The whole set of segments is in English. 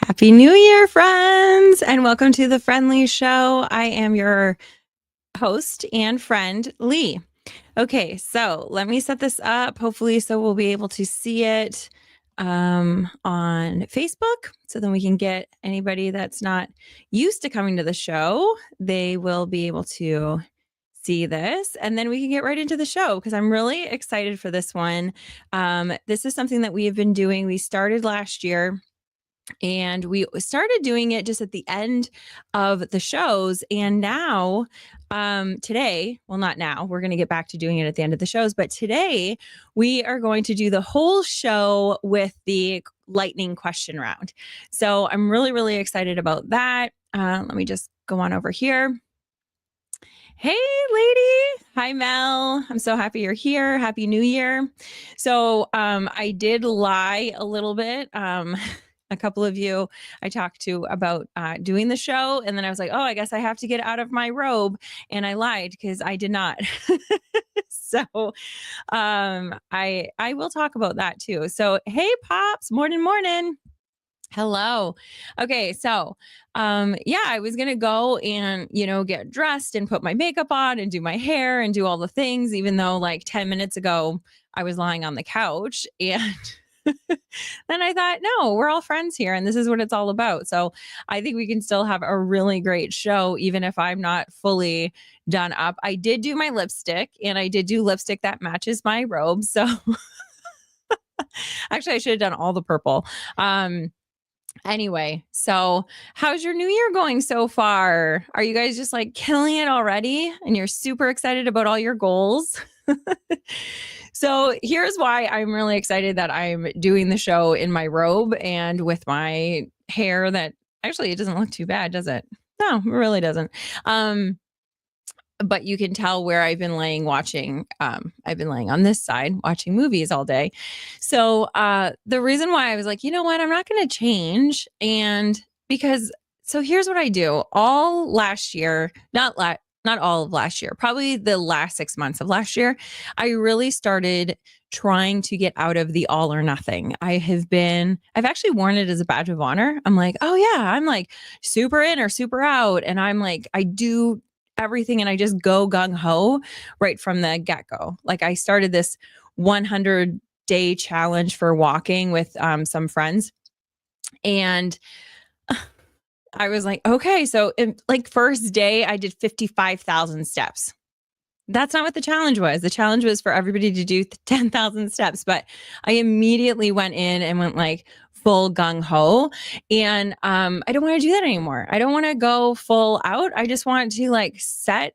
Happy New Year, friends, and welcome to the Friend-Leigh Show. I am your host and friend, Leigh. Okay, so let me set this up, hopefully, so we'll be able to see it on Facebook. So then we can get anybody that's not used to coming to the show, they will be able to see this, and then we can get right into the show because I'm really excited for this one. This is something that we have been doing. We started last year and we started doing it just at the end of the shows. And now, today, well, not now, we're going to get back to doing it at the end of the shows, but today we are going to do the whole show with the lightning question round. So I'm really, really excited about that. Let me just go on over here. Hey, lady. Hi, Mel. I'm so happy you're here. Happy New Year. So I did lie a little bit. A couple of you I talked to about doing the show. And then I was like, oh, I guess I have to get out of my robe. And I lied because I did not. So I will talk about that too. So, hey, Pops. Morning, morning. Hello. Okay, so yeah, I was gonna go and get dressed and put my makeup on and do my hair and do all the things, even though like 10 minutes ago I was lying on the couch. And then I thought, no, we're all friends here and this is what it's all about. So I think we can still have a really great show, even if I'm not fully done up. I did do my lipstick and I did do lipstick that matches my robe. So actually I should have done all the purple. Anyway, so how's your new year going so far? Are you guys just like killing it already and you're super excited about all your goals? So here's why I'm really excited that I'm doing the show in my robe and with my hair that actually it doesn't look too bad, does it? No, it really doesn't. But you can tell where I've been laying watching. I've been laying on this side watching movies all day. So the reason why I was like, you know what, I'm not going to change. And because, so here's what I do all last year, not all of last year, probably the last 6 months of last year, I really started trying to get out of the all or nothing. I've actually worn it as a badge of honor. I'm like, oh yeah, I'm like super in or super out. And I'm like, I do everything and I just go gung ho right from the get go. Like I started this 100-day challenge for walking with some friends. And I was like, okay, so like first day I did 55,000 steps. That's not what the challenge was. The challenge was for everybody to do 10,000 steps. But I immediately went in and went like full gung ho. And I don't want to do that anymore. I don't want to go full out. I just want to like set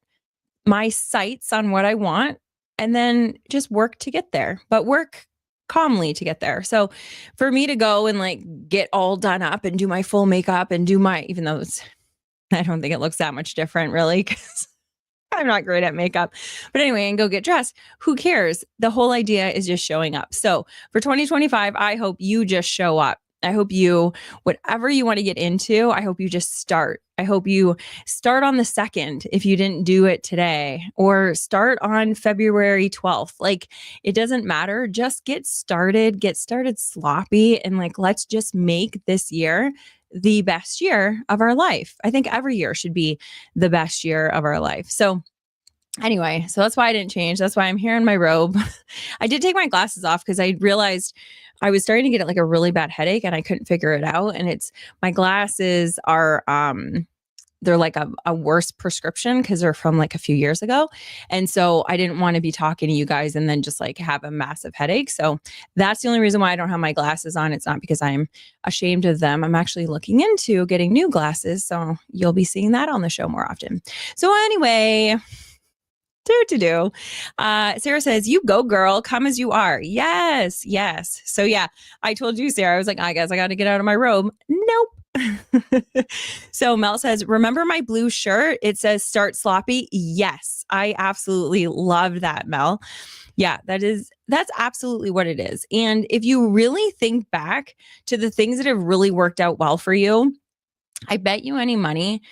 my sights on what I want and then just work to get there, but work calmly to get there. So for me to go and like get all done up and do my full makeup and do my, even though I don't think it looks that much different really, because I'm not great at makeup. But anyway, and go get dressed. Who cares? The whole idea is just showing up. So for 2025, I hope you just show up. I hope you, whatever you want to get into, I hope you just start. I hope you start on the 2nd if you didn't do it today, or start on February 12th. Like it doesn't matter. Just get started sloppy. And like, let's just make this year the best year of our life. I think every year should be the best year of our life. So anyway, so that's why I didn't change. That's why I'm here in my robe. I did take my glasses off because I realized I was starting to get like a really bad headache and I couldn't figure it out. And it's my glasses are they're like a worse prescription because they're from like a few years ago. And so I didn't want to be talking to you guys and then just like have a massive headache. So that's the only reason why I don't have my glasses on. It's not because I'm ashamed of them. I'm actually looking into getting new glasses. So you'll be seeing that on the show more often. So anyway, Sarah says, you go, girl, come as you are. Yes, yes. So yeah, I told you, Sarah, I was like, I guess I got to get out of my robe. Nope. So Mel says, remember my blue shirt? It says start sloppy. Yes, I absolutely love that, Mel. Yeah, that's absolutely what it is. And if you really think back to the things that have really worked out well for you, I bet you any money,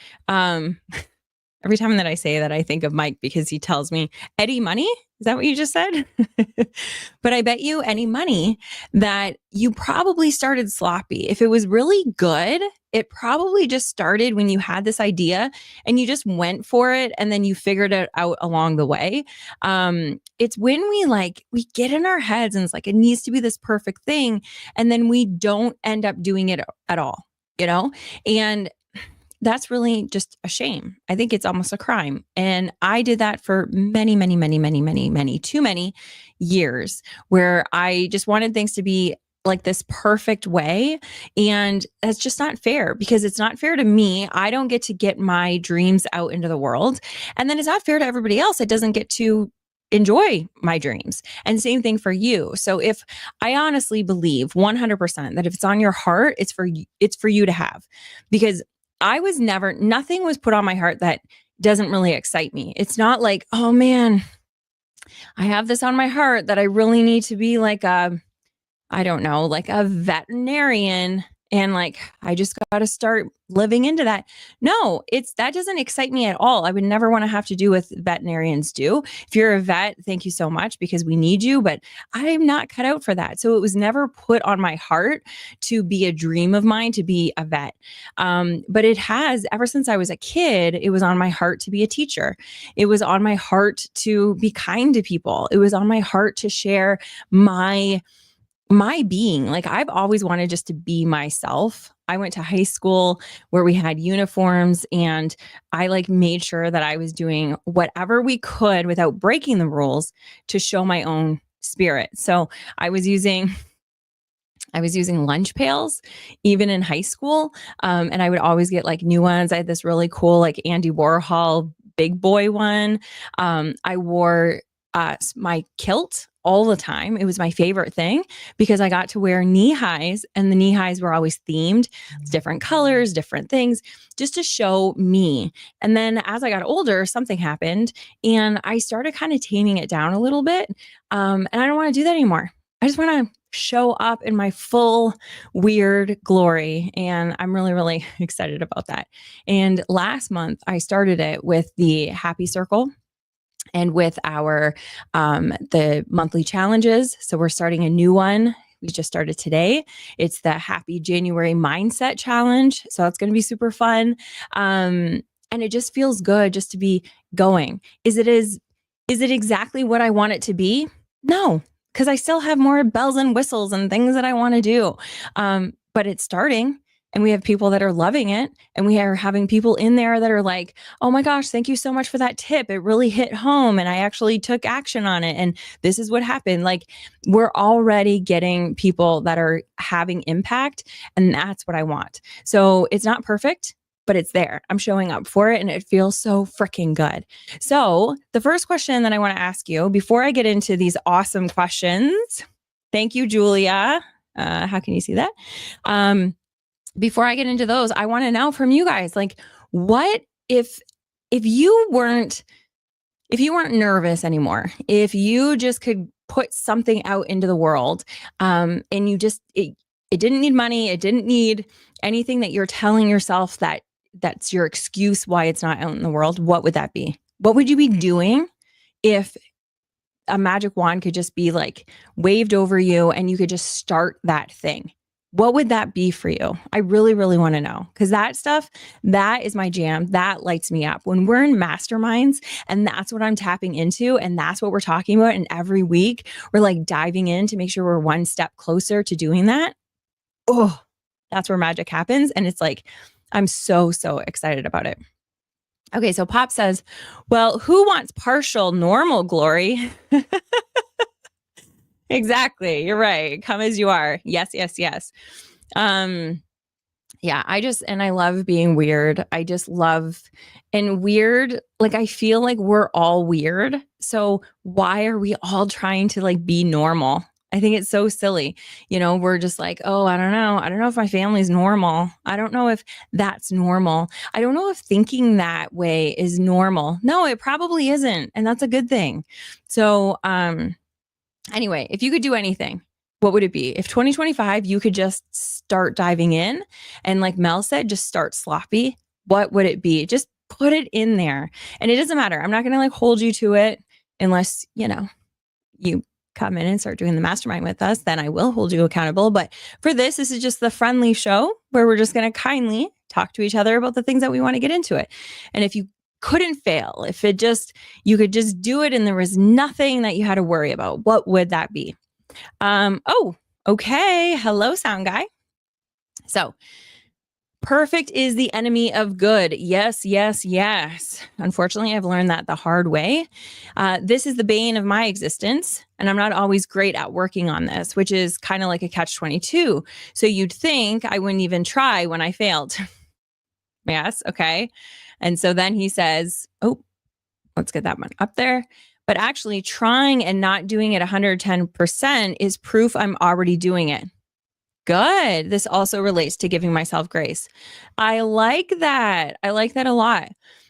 Every time that I say that, I think of Mike because he tells me, Eddie Money? Is that what you just said? But I bet you any money that you probably started sloppy. If it was really good, it probably just started when you had this idea and you just went for it and then you figured it out along the way. It's when we get in our heads and it's like, it needs to be this perfect thing. And then we don't end up doing it at all, and that's really just a shame. I think it's almost a crime. And I did that for many, many, many, many, many, many, too many years where I just wanted things to be like this perfect way. And that's just not fair because it's not fair to me. I don't get my dreams out into the world. And then it's not fair to everybody else that doesn't get to enjoy my dreams. And same thing for you. So if I honestly believe 100% that if it's on your heart, it's for you to have, because nothing was put on my heart that doesn't really excite me. It's not like, oh man, I have this on my heart that I really need to be like a veterinarian. And I just got to start living into that. No, that doesn't excite me at all. I would never want to have to do what veterinarians do. If you're a vet, thank you so much because we need you, but I'm not cut out for that. So it was never put on my heart to be a dream of mine to be a vet. But it has, ever since I was a kid, it was on my heart to be a teacher. It was on my heart to be kind to people. It was on my heart to share my being. I've always wanted just to be myself. I went to high school where we had uniforms and I made sure that I was doing whatever we could without breaking the rules to show my own spirit. So I was using lunch pails even in high school. And I would always get new ones. I had this really cool Andy Warhol big boy one. I wore my kilt all the time. It was my favorite thing because I got to wear knee highs and the knee highs were always themed, different colors, different things, just to show me. And then as I got older, something happened and I started kind of taming it down a little bit. And I don't want to do that anymore. I just want to show up in my full weird glory. And I'm really, really excited about that. And last month I started it with the Happy Circle and with our the monthly challenges. So we're starting a new one. We just started today. It's the Happy January Mindset Challenge. So it's going to be super fun. And it just feels good just to be going. Is it exactly what I want it to be? No, because I still have more bells and whistles and things that I want to do. But it's starting. And we have people that are loving it. And we are having people in there that are like, oh my gosh, thank you so much for that tip. It really hit home. And I actually took action on it. And this is what happened. We're already getting people that are having impact. And that's what I want. So it's not perfect, but it's there. I'm showing up for it. And it feels so freaking good. So the first question that I want to ask you before I get into these awesome questions, thank you, Julia. How can you see that? Before I get into those, I want to know from you guys, what if you weren't nervous anymore, if you just could put something out into the world, and you just, it didn't need money. It didn't need anything that you're telling yourself that's your excuse why it's not out in the world. What would that be? What would you be doing if a magic wand could just be waved over you and you could just start that thing? What would that be for you? I really, really want to know, because that stuff, that is my jam. That lights me up when we're in masterminds, and that's what I'm tapping into. And that's what we're talking about. And every week we're diving in to make sure we're one step closer to doing that. Oh, that's where magic happens. And it's I'm so, so excited about it. Okay. So Pop says, well, who wants partial normal glory? Exactly. You're right. Come as you are. Yes, yes, yes. Yeah, I love being weird. I just love, and weird, I feel like we're all weird. So why are we all trying to be normal? I think it's so silly. We're just oh, I don't know. I don't know if my family's normal. I don't know if that's normal. I don't know if thinking that way is normal. No, it probably isn't. And that's a good thing. So, anyway, if you could do anything, what would it be? If 2025, you could just start diving in and like Mel said, just start sloppy, what would it be? Just put it in there. And it doesn't matter. I'm not going to like hold you to it unless, you come in and start doing the mastermind with us, then I will hold you accountable. But for this is just the Friend-Leigh Show where we're just going to kindly talk to each other about the things that we want to get into it. And if you couldn't fail, if you could just do it and there was nothing that you had to worry about, what would that be? Oh, okay. Hello, sound guy. So perfect is the enemy of good. Yes, yes, yes. Unfortunately, I've learned that the hard way. This is the bane of my existence, and I'm not always great at working on this, which is kind of like a catch-22. So you'd think I wouldn't even try when I failed. Yes, okay. And so then he says, oh, let's get that one up there. But actually trying and not doing it 110% is proof I'm already doing it. Good. This also relates to giving myself grace. I like that. I like that a lot.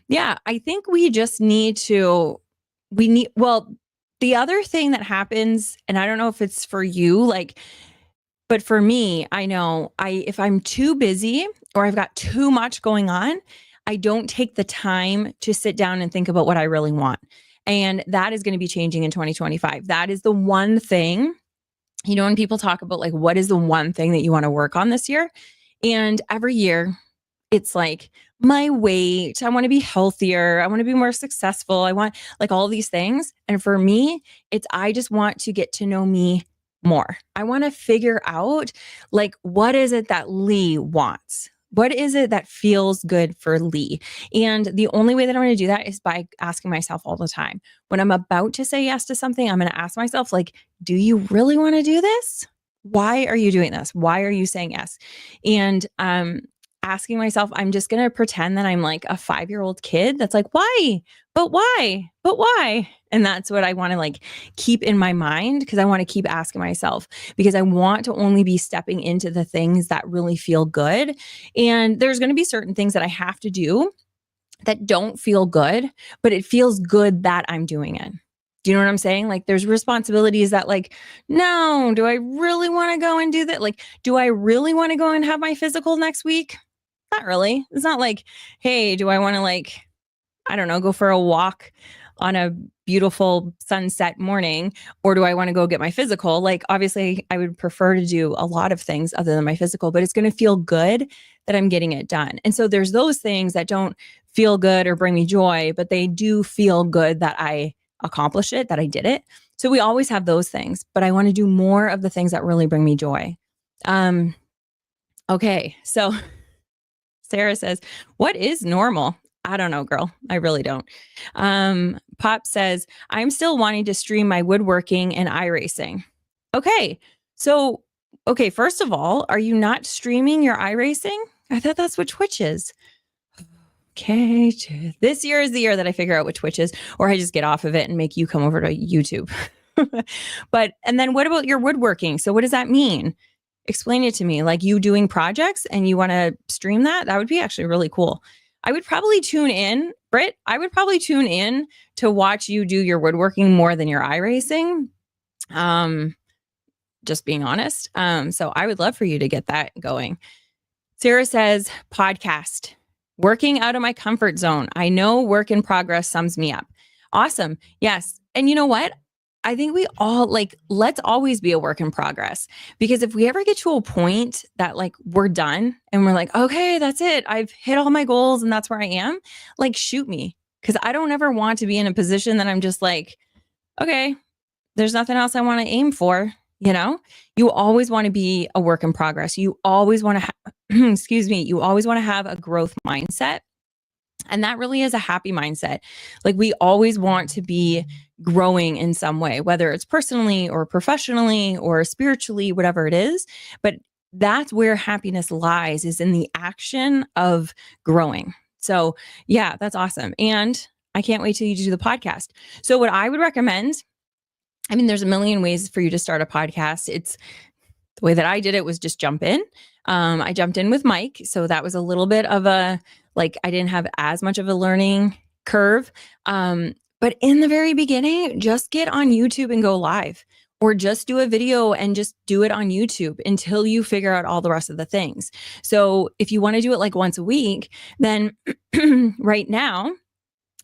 Yeah, I think we just well, the other thing that happens, and I don't know if it's for you, but for me, I know if I'm too busy or I've got too much going on, I don't take the time to sit down and think about what I really want. And that is going to be changing in 2025. That is the one thing. When people talk about like, what is the one thing that you want to work on this year? And every year it's like my weight, I want to be healthier. I want to be more successful. I want like all these things. And for me, I just want to get to know me more. I want to figure out like, what is it that Leigh wants? What is it that feels good for Leigh? And the only way that I'm going to do that is by asking myself all the time. When I'm about to say yes to something, I'm going to ask myself, like, do you really want to do this? Why are you doing this? Why are you saying yes? And asking myself, I'm just going to pretend that I'm like a 5-year-old kid that's like, why? But why? But why? And that's what I want to like keep in my mind, because I want to keep asking myself, because I want to only be stepping into the things that really feel good. And there's going to be certain things that I have to do that don't feel good, but it feels good that I'm doing it. Do you know what I'm saying? Like there's responsibilities that like, no, do I really want to go and do that? Like, do I really want to go and have my physical next week? Not really. It's not like, hey, do I want to like, I don't know, go for a walk on a beautiful sunset morning, or do I want to go get my physical? Like, obviously I would prefer to do a lot of things other than my physical, but it's going to feel good that I'm getting it done. And so there's those things that don't feel good or bring me joy, but they do feel good that I accomplished it, that I did it. So we always have those things, but I want to do more of the things that really bring me joy. Okay. So Sarah says, what is normal? I don't know, girl. I really don't. Pop says, I'm still wanting to stream my woodworking and iRacing. Okay. So, first of all, are you not streaming your iRacing? I thought that's what Twitch is. Okay. This year is the year that I figure out what Twitch is, or I just get off of it and make you come over to YouTube. And then what about your woodworking? So what does that mean? Explain it to me. Like you doing projects and you want to stream that? That would be actually really cool. I would probably tune in, Britt. I would probably tune in to watch you do your woodworking more than your iRacing. Just being honest. So I would love for you to get that going. Sarah says, podcast, working out of my comfort zone. I know work in progress sums me up. Awesome. Yes. And you know what? I think we all let's always be a work in progress, because if we ever get to a point that like we're done and we're like, okay, that's it. I've hit all my goals and that's where I am. Like, shoot me. Cause I don't ever want to be in a position that I'm just like, okay, there's nothing else I want to aim for. You always want to be a work in progress. You always want to have, you always want to have a growth mindset. And that really is a happy mindset. Like we always want to be growing in some way, whether it's personally or professionally or spiritually, whatever it is. But that's where happiness lies, is in the action of growing. So yeah, that's awesome. And I can't wait till you do the podcast. So what I would recommend, there's a million ways for you to start a podcast. It's the way that I did it was just jump in. I jumped in with Mike. So that was a little bit of I didn't have as much of a learning curve. But in the very beginning, just get on YouTube and go live. or just do a video and just do it on YouTube until you figure out all the rest of the things. So if you want to do it like once a week, then right now,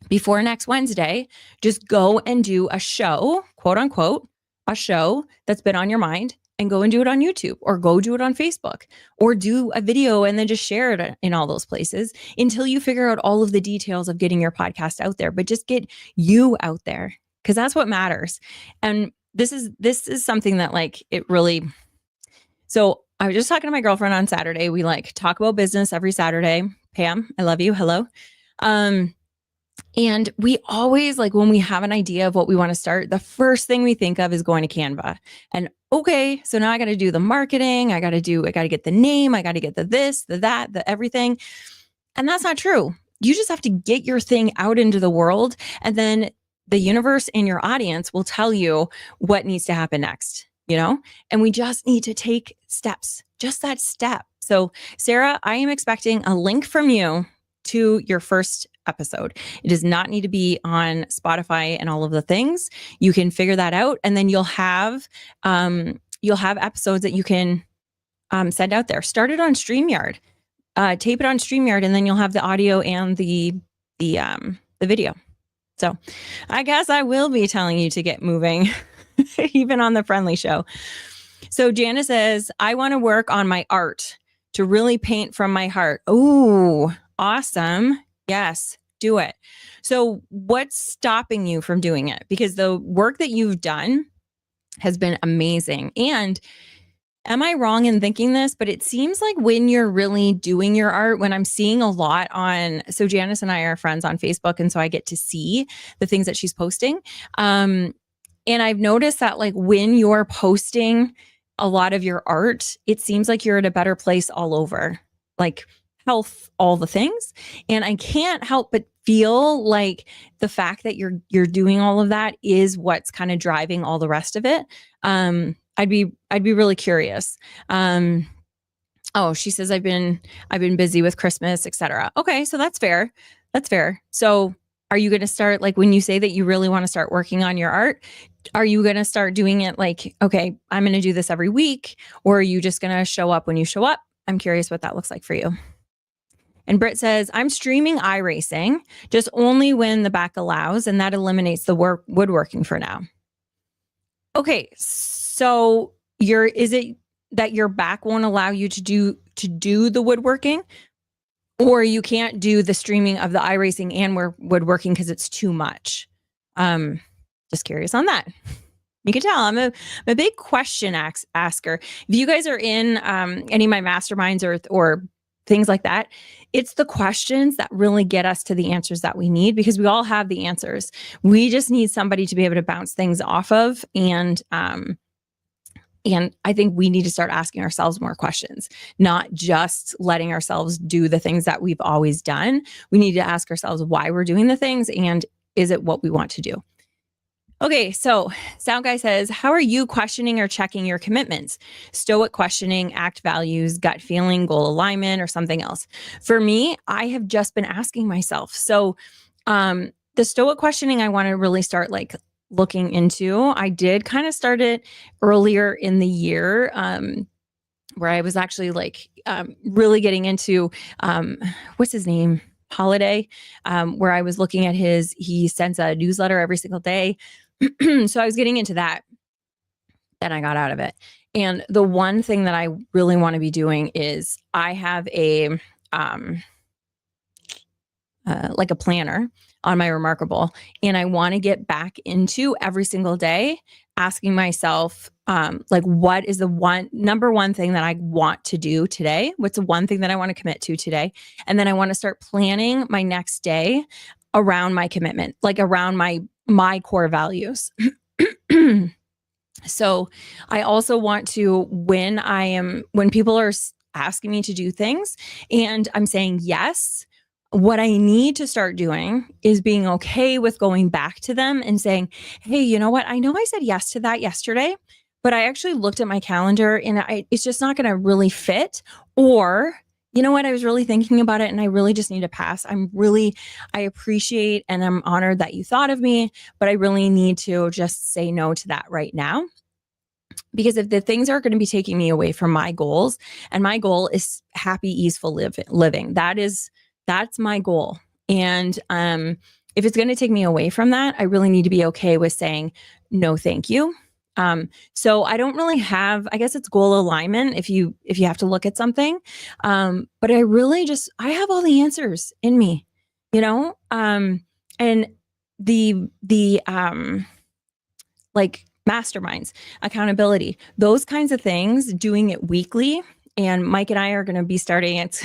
before next Wednesday, just go and do a show, quote unquote, a show that's been on your mind, and go and do it on YouTube, or go do it on Facebook, or do a video and then just share it in all those places until you figure out all of the details of getting your podcast out there. But just get you out there, because that's what matters. And this is something that like it really. So I was just talking to my girlfriend on Saturday. We like talk about business every Saturday. Pam, I love you. Hello. And we always, like, when we have an idea of what we want to start, the first thing we think of is going to Canva. And okay, so now I got to do the marketing. I got to get the name. I got to get the this, the that, the everything. And that's not true. You just have to get your thing out into the world. And then the universe and your audience will tell you what needs to happen next, and we just need to take steps, just that step. So Sarah, I am expecting a link from you to your first episode. It does not need to be on Spotify and all of the things. You can figure that out, and then you'll have episodes that you can send out there. Start it on StreamYard, tape it on StreamYard, and then you'll have the audio and the video. So I guess I will be telling you to get moving, even on the Friend-Leigh Show. So Janice says, I want to work on my art to really paint from my heart. Oh, awesome. Yes, do it. So what's stopping you from doing it? Because the work that you've done has been amazing. And am I wrong in thinking this? But it seems like when you're really doing your art, when I'm seeing a lot so Janice and I are friends on Facebook, and so I get to see the things that she's posting. And I've noticed that, like, when you're posting a lot of your art, it seems like you're at a better place all over, like health, all the things. And I can't help but feel like the fact that you're doing all of that is what's kind of driving all the rest of it. I'd be really curious. Oh, she says I've been busy with Christmas, etc. Okay, so that's fair. That's fair. So are you going to start, like, when you say that you really want to start working on your art, are you going to start doing it like, okay, I'm going to do this every week, or are you just going to show up when you show up? I'm curious what that looks like for you. And Britt says, I'm streaming iRacing just only when the back allows, and that eliminates the woodworking for now. Okay, so is it that your back won't allow you to do the woodworking, or you can't do the streaming of the iRacing and woodworking because it's too much? Just curious on that. You can tell I'm a big question asker. If you guys are in any of my masterminds or things like that, it's the questions that really get us to the answers that we need, because we all have the answers. We just need somebody to be able to bounce things off of. And I think we need to start asking ourselves more questions, not just letting ourselves do the things that we've always done. We need to ask ourselves why we're doing the things, and is it what we want to do? Okay, so Sound Guy says, how are you questioning or checking your commitments? Stoic questioning, act values, gut feeling, goal alignment, or something else? For me, I have just been asking myself. So the stoic questioning, I want to really start like looking into. I did kind of start it earlier in the year, where I was actually like really getting into, what's his name? Holiday, where I was looking at he sends a newsletter every single day. So I was getting into that. Then I got out of it. And the one thing that I really want to be doing is I have a like a planner on my Remarkable, and I want to get back into every single day asking myself, like, what is the number one thing that I want to do today? What's the one thing that I want to commit to today? And then I want to start planning my next day around my commitment, like around my core values. So I also want to, when people are asking me to do things and I'm saying yes, what I need to start doing is being okay with going back to them and saying, hey, you know what? I know I said yes to that yesterday, but I actually looked at my calendar and it's just not going to really fit. Or, you know what? I was really thinking about it and I really just need to pass. I appreciate and I'm honored that you thought of me, but I really need to just say no to that right now. Because if the things are going to be taking me away from my goals, and my goal is happy, easeful living, that's my goal. And if it's going to take me away from that, I really need to be okay with saying no, thank you. So I don't really have, I guess it's goal alignment if you have to look at something. But I really I have all the answers in me, and the like masterminds, accountability, those kinds of things, doing it weekly. And Mike and I are going to be starting it.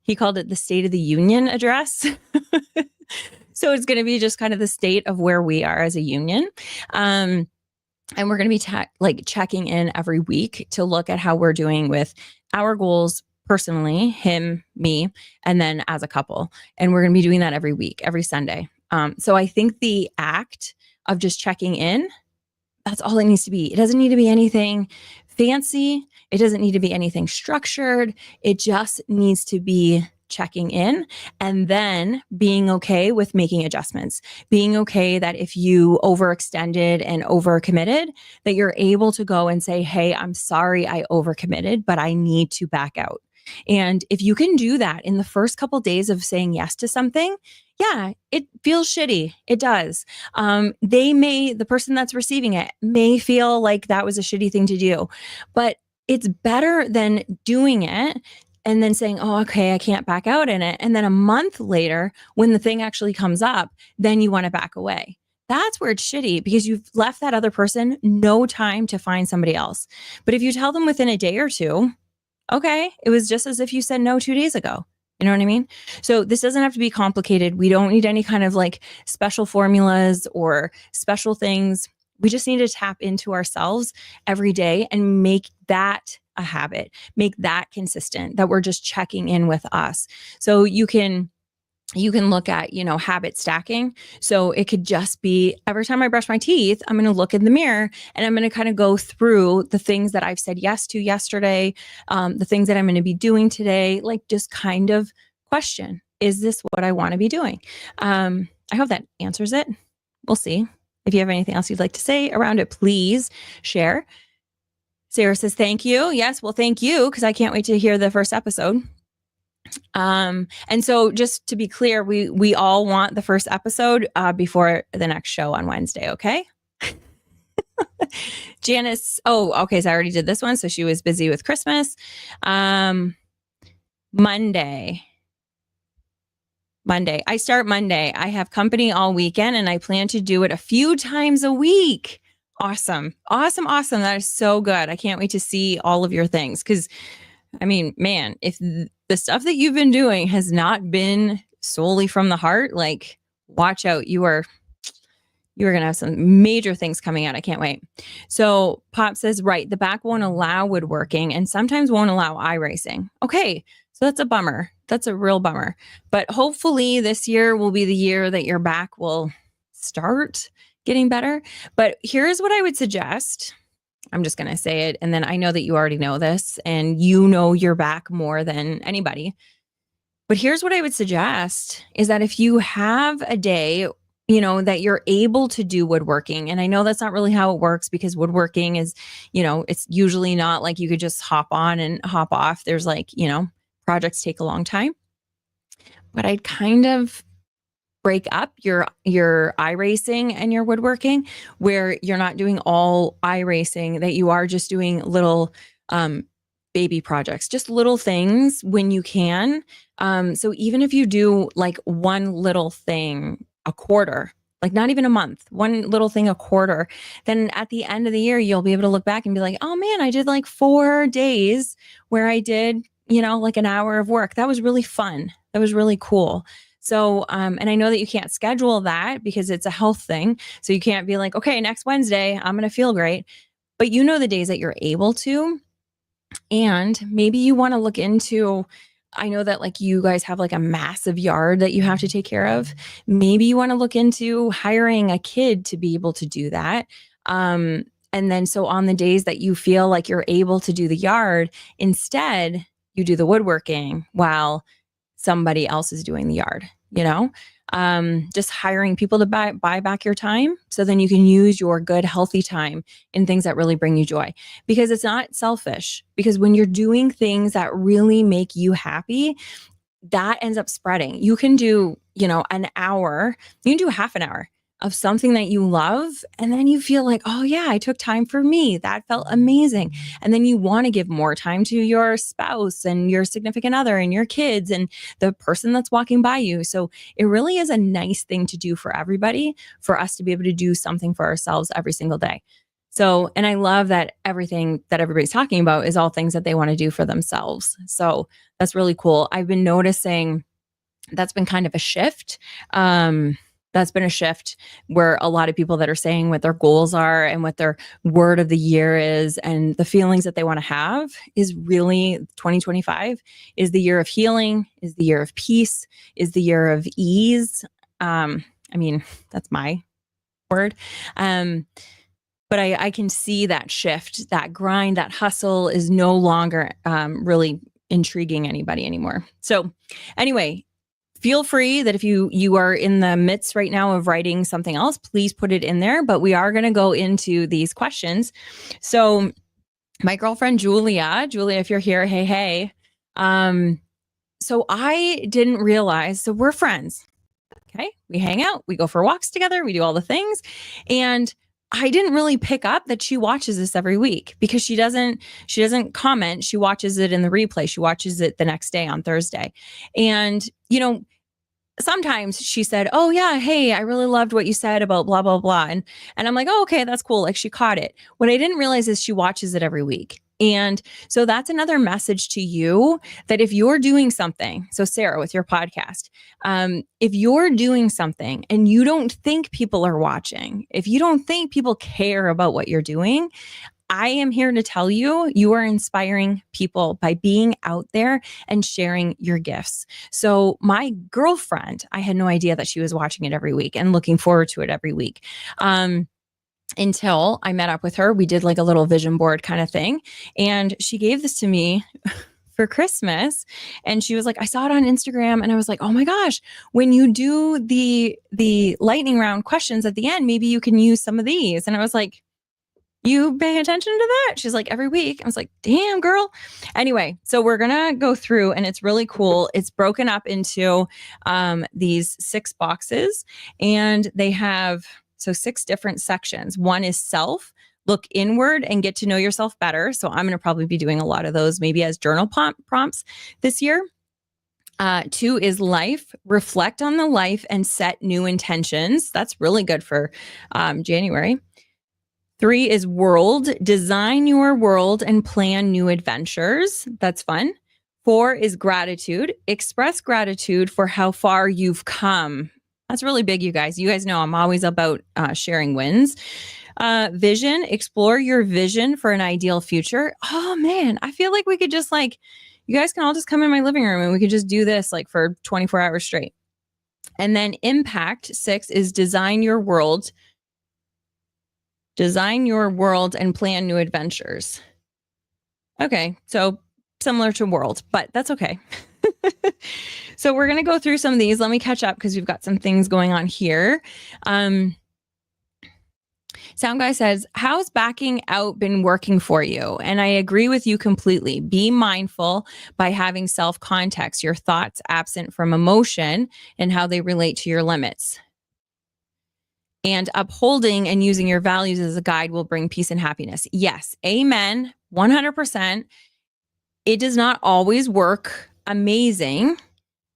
He called it the State of the Union address. So it's going to be just kind of the state of where we are as a union. And we're going to be checking in every week to look at how we're doing with our goals personally, him, me, and then as a couple. And we're going to be doing that every week, every Sunday. So I think the act of just checking in, that's all it needs to be. It doesn't need to be anything fancy. It doesn't need to be anything structured. It just needs to be checking in, and then being okay with making adjustments, being okay that if you overextended and overcommitted, that you're able to go and say, hey, I'm sorry I overcommitted, but I need to back out. And if you can do that in the first couple of days of saying yes to something, yeah, it feels shitty. It does. The person that's receiving it may feel like that was a shitty thing to do, but it's better than doing it and then saying, oh, okay, I can't back out in it. And then a month later, when the thing actually comes up, then you want to back away. That's where it's shitty, because you've left that other person no time to find somebody else. But if you tell them within a day or two, okay, it was just as if you said no 2 days ago. You know what I mean? So this doesn't have to be complicated. We don't need any kind of like special formulas or special things. We just need to tap into ourselves every day and make that a habit, make that consistent, that we're just checking in with us. So you can look at, habit stacking. So it could just be every time I brush my teeth, I'm going to look in the mirror and I'm going to kind of go through the things that I've said yes to yesterday, the things that I'm going to be doing today, like just kind of question, is this what I want to be doing? I hope that answers it. We'll see. If you have anything else you'd like to say around it, please share. Sarah says, thank you. Yes, well, thank you, because I can't wait to hear the first episode. And so just to be clear, we all want the first episode before the next show on Wednesday, okay? Janice, okay, so I already did this one, so she was busy with Christmas. Monday. I start Monday. I have company all weekend and I plan to do it a few times a week. Awesome. That is so good. I can't wait to see all of your things, because I mean, man, if the stuff that you've been doing has not been solely from the heart, like, watch out. You are going to have some major things coming out. I can't wait. So Pop says, right, the back won't allow woodworking and sometimes won't allow iRacing. Okay, so that's a bummer. That's a real bummer. But hopefully this year will be the year that your back will start getting better. But here's what I would suggest. I'm just going to say it. And then I know that you already know this and you know your back more than anybody. But here's what I would suggest is that if you have a day, that you're able to do woodworking. And I know that's not really how it works, because woodworking is, it's usually not like you could just hop on and hop off. There's projects take a long time. But I'd kind of break up your iRacing and your woodworking, where you're not doing all iRacing, that you are just doing little baby projects, just little things when you can. So even if you do like one little thing a quarter, like not even a month, one little thing a quarter, then at the end of the year, you'll be able to look back and be like, oh man, I did like 4 days where I did, like an hour of work. That was really fun. That was really cool. So, and I know that you can't schedule that because it's a health thing. So you can't be like, okay, next Wednesday, I'm going to feel great. But the days that you're able to, and maybe you want to look into, I know that like you guys have like a massive yard that you have to take care of. Maybe you want to look into hiring a kid to be able to do that. And then so on the days that you feel like you're able to do the yard, instead you do the woodworking while somebody else is doing the yard, just hiring people to buy back your time. So then you can use your good, healthy time in things that really bring you joy, because it's not selfish. Because when you're doing things that really make you happy, that ends up spreading. You can do, an hour, you can do half an hour of something that you love. And then you feel like, oh yeah, I took time for me. That felt amazing. And then you want to give more time to your spouse and your significant other and your kids and the person that's walking by you. So it really is a nice thing to do for everybody, for us to be able to do something for ourselves every single day. So, and I love that everything that everybody's talking about is all things that they want to do for themselves. So that's really cool. I've been noticing that's been kind of a shift. That's been a shift where a lot of people that are saying what their goals are and what their word of the year is and the feelings that they want to have is really 2025 is the year of healing, is the year of peace, is the year of ease. That's my word. But I can see that shift, that grind, that hustle is no longer really intriguing anybody anymore. So anyway, feel free that if you are in the midst right now of writing something else, please put it in there. But we are going to go into these questions. So my girlfriend, Julia, if you're here, hey. So I didn't realize, so we're friends. Okay. We hang out, we go for walks together, we do all the things. And I didn't really pick up that she watches this every week because she doesn't comment. She watches it in the replay. She watches it the next day on Thursday. And, sometimes she said, oh yeah, hey, I really loved what you said about blah, blah, blah. And I'm like, oh, okay, that's cool. Like she caught it. What I didn't realize is she watches it every week. And so that's another message to you that if you're doing something, so Sarah, with your podcast, if you're doing something and you don't think people are watching, if you don't think people care about what you're doing, I am here to tell you, you are inspiring people by being out there and sharing your gifts. So my girlfriend, I had no idea that she was watching it every week and looking forward to it every week. Until I met up with her, we did like a little vision board kind of thing. And she gave this to me for Christmas. And she was like, I saw it on Instagram. And I was like, oh my gosh, when you do the lightning round questions at the end, maybe you can use some of these. And I was like, you paying attention to that? She's like, every week. I was like, damn, girl. Anyway, so we're going to go through and it's really cool. It's broken up into these 6 boxes and they have 6 different sections. One is self, look inward and get to know yourself better. So I'm going to probably be doing a lot of those maybe as journal prompts this year. 2 is life, reflect on the life and set new intentions. That's really good for January. 3 is world, design your world and plan new adventures. That's fun. 4 is gratitude, express gratitude for how far you've come. That's really big, you guys. You guys know I'm always about sharing wins. Vision, explore your vision for an ideal future. Oh man, I feel like we could just you guys can all just come in my living room and we could just do this for 24 hours straight. And then impact, 6 is design your world and plan new adventures. Okay, so similar to world, but that's okay. So we're going to go through some of these. Let me catch up because we've got some things going on here. Sound Guy says, how's backing out been working for you? And I agree with you completely. Be mindful by having self-context, your thoughts absent from emotion and how they relate to your limits. And upholding and using your values as a guide will bring peace and happiness. Yes, amen, 100%. It does not always work amazing,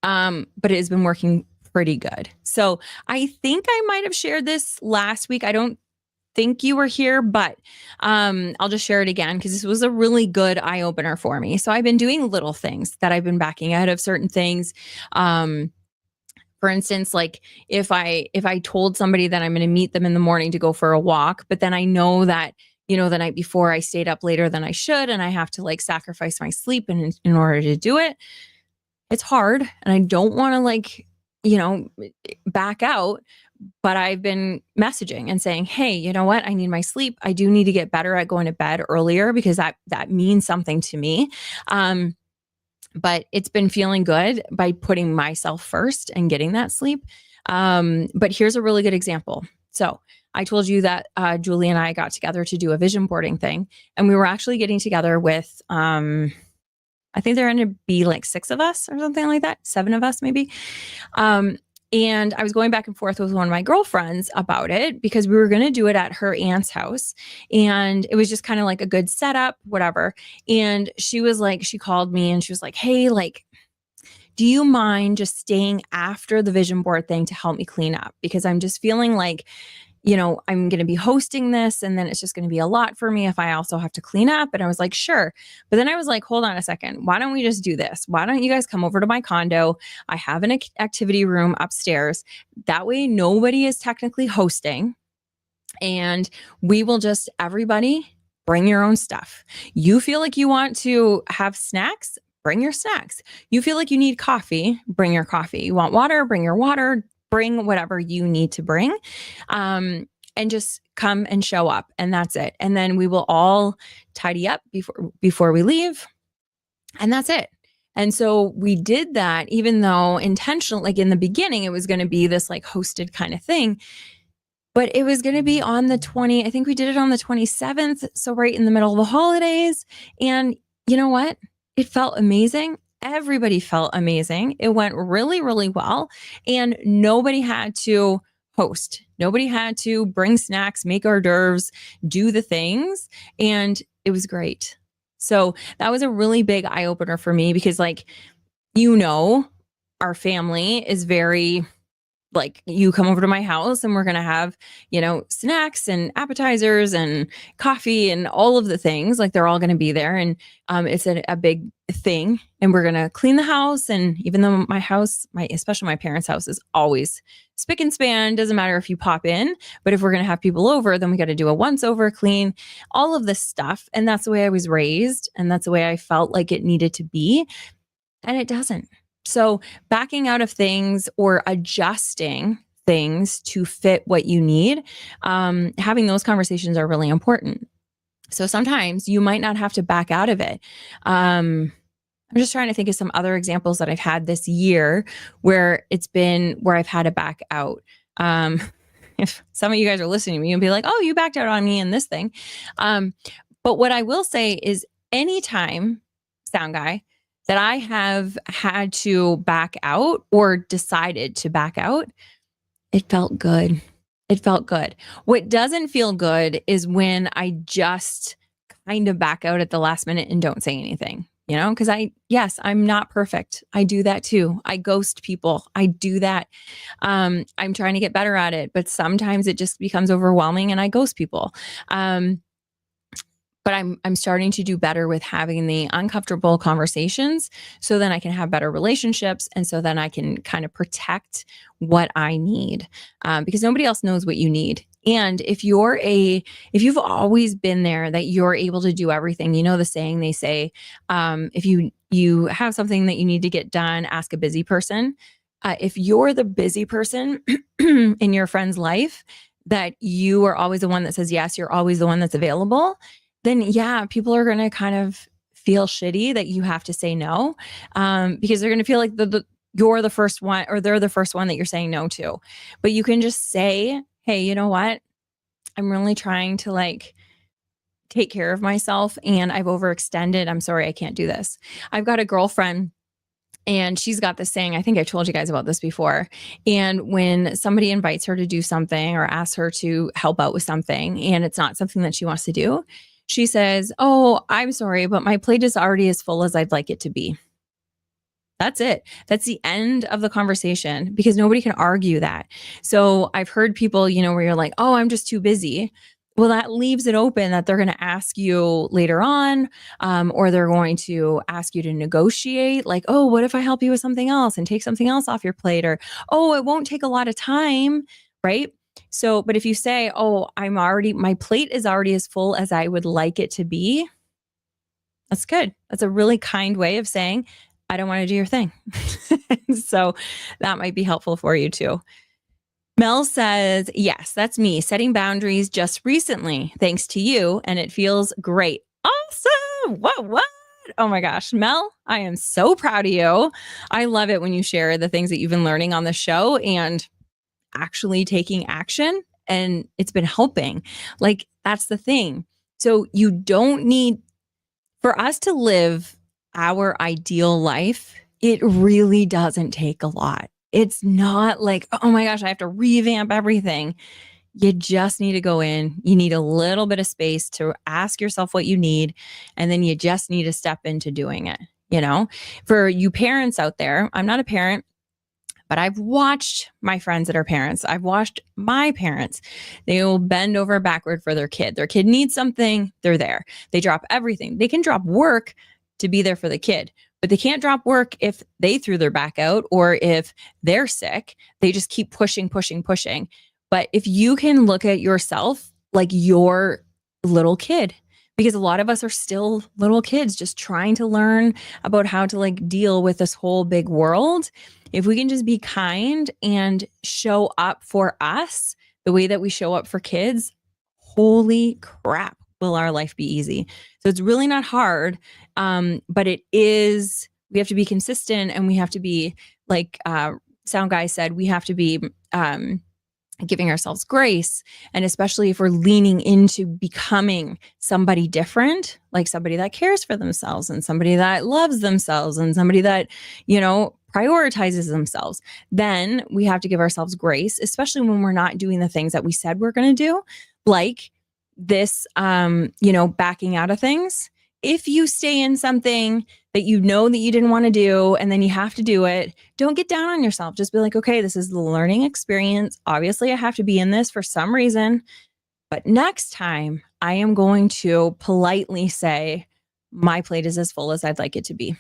but it has been working pretty good. So I think I might have shared this last week. I don't think you were here, but I'll just share it again because this was a really good eye opener for me. So I've been doing little things that I've been backing out of certain things. For instance, if I told somebody that I'm going to meet them in the morning to go for a walk, but then I know that, the night before I stayed up later than I should, and I have to sacrifice my sleep in order to do it. It's hard. And I don't want to back out, but I've been messaging and saying, hey, you know what? I need my sleep. I do need to get better at going to bed earlier because that means something to me. but it's been feeling good by putting myself first and getting that sleep. But here's a really good example. So I told you that Julie and I got together to do a vision boarding thing, and we were actually getting together with, I think there ended to be like 6 of us or something like that, 7 of us maybe. Um, and I was going back and forth with one of my girlfriends about it because we were going to do it at her aunt's house. And it was just kind of like a good setup, whatever. And she was like, she called me and she was like, hey, like, do you mind just staying after the vision board thing to help me clean up? Because I'm just feeling like, I'm going to be hosting this and then it's just going to be a lot for me if I also have to clean up. And I was like, sure. But then I was like, hold on a second. Why don't we just do this? Why don't you guys come over to my condo? I have an activity room upstairs. That way, nobody is technically hosting. And we will just, everybody bring your own stuff. You feel like you want to have snacks? Bring your snacks. You feel like you need coffee? Bring your coffee. You want water? Bring your water. Bring whatever you need to bring, and just come and show up, and that's it. And then we will all tidy up before we leave, and that's it. And so we did that, even though intentional, like in the beginning, it was going to be this like hosted kind of thing, but it was going to be on the I think we did it on the 27th, so right in the middle of the holidays. And you know what? It felt amazing. Everybody felt amazing. It went really, really well. And nobody had to host. Nobody had to bring snacks, make hors d'oeuvres, do the things. And it was great. So that was a really big eye opener for me because, like, our family is very, like, you come over to my house and we're going to have, snacks and appetizers and coffee and all of the things. Like, they're all going to be there. And it's a big thing. And we're going to clean the house. And even though my house, especially my parents' house, is always spick and span, doesn't matter if you pop in. But if we're going to have people over, then we got to do a once over clean, all of this stuff. And that's the way I was raised. And that's the way I felt like it needed to be. And it doesn't. So backing out of things or adjusting things to fit what you need, having those conversations are really important. So sometimes you might not have to back out of it. I'm just trying to think of some other examples that I've had this year where I've had to back out. If some of you guys are listening to me, you'll be like, oh, you backed out on me in this thing. But what I will say is anytime, sound guy, that I have had to back out or decided to back out, it felt good. It felt good. What doesn't feel good is when I just kind of back out at the last minute and don't say anything, because I'm not perfect. I do that too. I ghost people. I do that. I'm trying to get better at it, but sometimes it just becomes overwhelming and I ghost people. But I'm starting to do better with having the uncomfortable conversations so then I can have better relationships. And so then I can kind of protect what I need, because nobody else knows what you need. And if you've always been there, that you're able to do everything, the saying they say, if you have something that you need to get done, ask a busy person. If you're the busy person in your friend's life, that you are always the one that says yes, you're always the one that's available, then yeah, people are going to kind of feel shitty that you have to say no, because they're going to feel like you're the first one, or they're the first one that you're saying no to. But you can just say, hey, you know what? I'm really trying to take care of myself and I've overextended. I'm sorry, I can't do this. I've got a girlfriend and she's got this saying, I think I told you guys about this before. And when somebody invites her to do something or asks her to help out with something and it's not something that she wants to do, she says, oh, I'm sorry, but my plate is already as full as I'd like it to be. That's it. That's the end of the conversation because nobody can argue that. So I've heard people, where you're like, oh, I'm just too busy. Well, that leaves it open that they're going to ask you later on, or they're going to ask you to negotiate like, oh, what if I help you with something else and take something else off your plate? Or, oh, it won't take a lot of time, right? So, but if you say, oh, my plate is already as full as I would like it to be, that's good. That's a really kind way of saying, I don't want to do your thing. So that might be helpful for you too. Mel says, yes, that's me setting boundaries just recently, thanks to you. And it feels great. Awesome. What? Oh my gosh, Mel, I am so proud of you. I love it when you share the things that you've been learning on the show and actually taking action, and it's been helping. Like, that's the thing. So you don't need, for us to live our ideal life, it really doesn't take a lot. It's not like, oh my gosh, I have to revamp everything. You just need to go in. You need a little bit of space to ask yourself what you need. And then you just need to step into doing it. You know, for you parents out there, I'm not a parent, but I've watched my friends that are parents. I've watched my parents. They will bend over backward for their kid. Their kid needs something, they're there. They drop everything. They can drop work to be there for the kid, but they can't drop work if they threw their back out or if they're sick. They just keep pushing, pushing, pushing. But if you can look at yourself like your little kid, because a lot of us are still little kids just trying to learn about how to like deal with this whole big world. If we can just be kind and show up for us the way that we show up for kids, holy crap, will our life be easy. So it's really not hard, but it is, we have to be consistent, and we have to be like Sound Guy said, we have to be giving ourselves grace. And especially if we're leaning into becoming somebody different, like somebody that cares for themselves and somebody that loves themselves and somebody that, you know, prioritizes themselves, then we have to give ourselves grace, especially when we're not doing the things that we said we're going to do, like this, you know, backing out of things. If you stay in something that you know that you didn't want to do and then you have to do it, don't get down on yourself. Just be like, okay, this is the learning experience. Obviously, I have to be in this for some reason, but next time I am going to politely say, my plate is as full as I'd like it to be,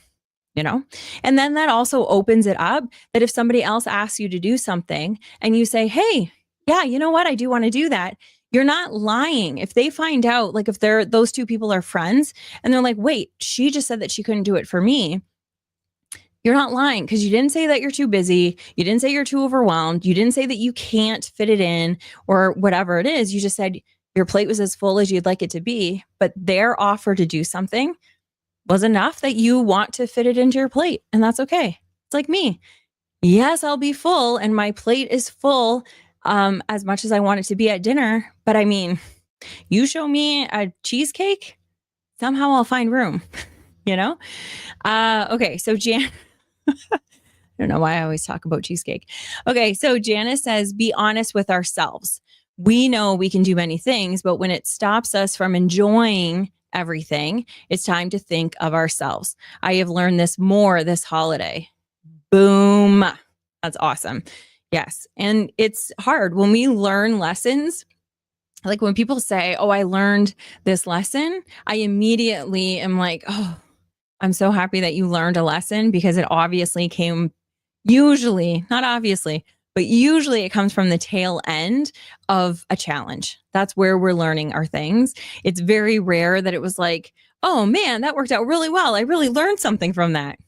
you know? And then that also opens it up that if somebody else asks you to do something and you say, hey, yeah, you know what? I do want to do that. You're not lying. If they find out, like if those two people are friends and they're like, wait, she just said that she couldn't do it for me. You're not lying, because you didn't say that you're too busy. You didn't say you're too overwhelmed. You didn't say that you can't fit it in or whatever it is. You just said your plate was as full as you'd like it to be, but their offer to do something was enough that you want to fit it into your plate. And that's okay. It's like me. Yes, I'll be full and my plate is full as much as I want it to be at dinner. But I mean, you show me a cheesecake, somehow I'll find room, you know? Okay, so I don't know why I always talk about cheesecake. Okay, so Janice says, be honest with ourselves. We know we can do many things, but when it stops us from enjoying everything, it's time to think of ourselves. I have learned this more this holiday. Boom. That's awesome. Yes. And it's hard when we learn lessons. Like when people say, oh, I learned this lesson, I immediately am like, oh, I'm so happy that you learned a lesson, because it obviously came, usually, not obviously, but usually it comes from the tail end of a challenge. That's where we're learning our things. It's very rare that it was like, oh man, that worked out really well. I really learned something from that.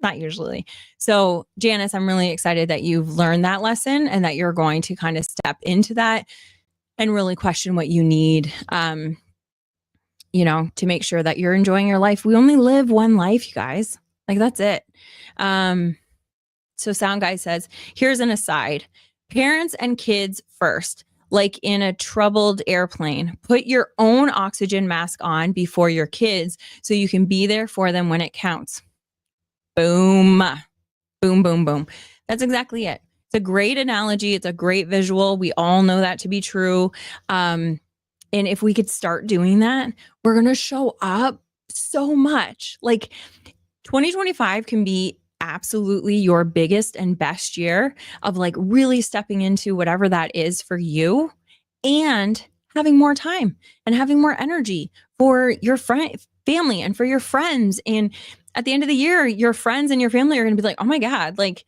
Not usually. So Janice, I'm really excited that you've learned that lesson and that you're going to kind of step into that and really question what you need, you know, to make sure that you're enjoying your life. We only live one life, you guys. Like, that's it. So Sound Guy says, here's an aside. Parents and kids first. Like in a troubled airplane, put your own oxygen mask on before your kids so you can be there for them when it counts. Boom, boom, boom, boom. That's exactly it. It's a great analogy. It's a great visual. We all know that to be true. And if we could start doing that, we're going to show up so much. Like 2025 can be absolutely your biggest and best year of like really stepping into whatever that is for you and having more time and having more energy for your family and for your friends. And at the end of the year, your friends and your family are going to be like, oh my God, like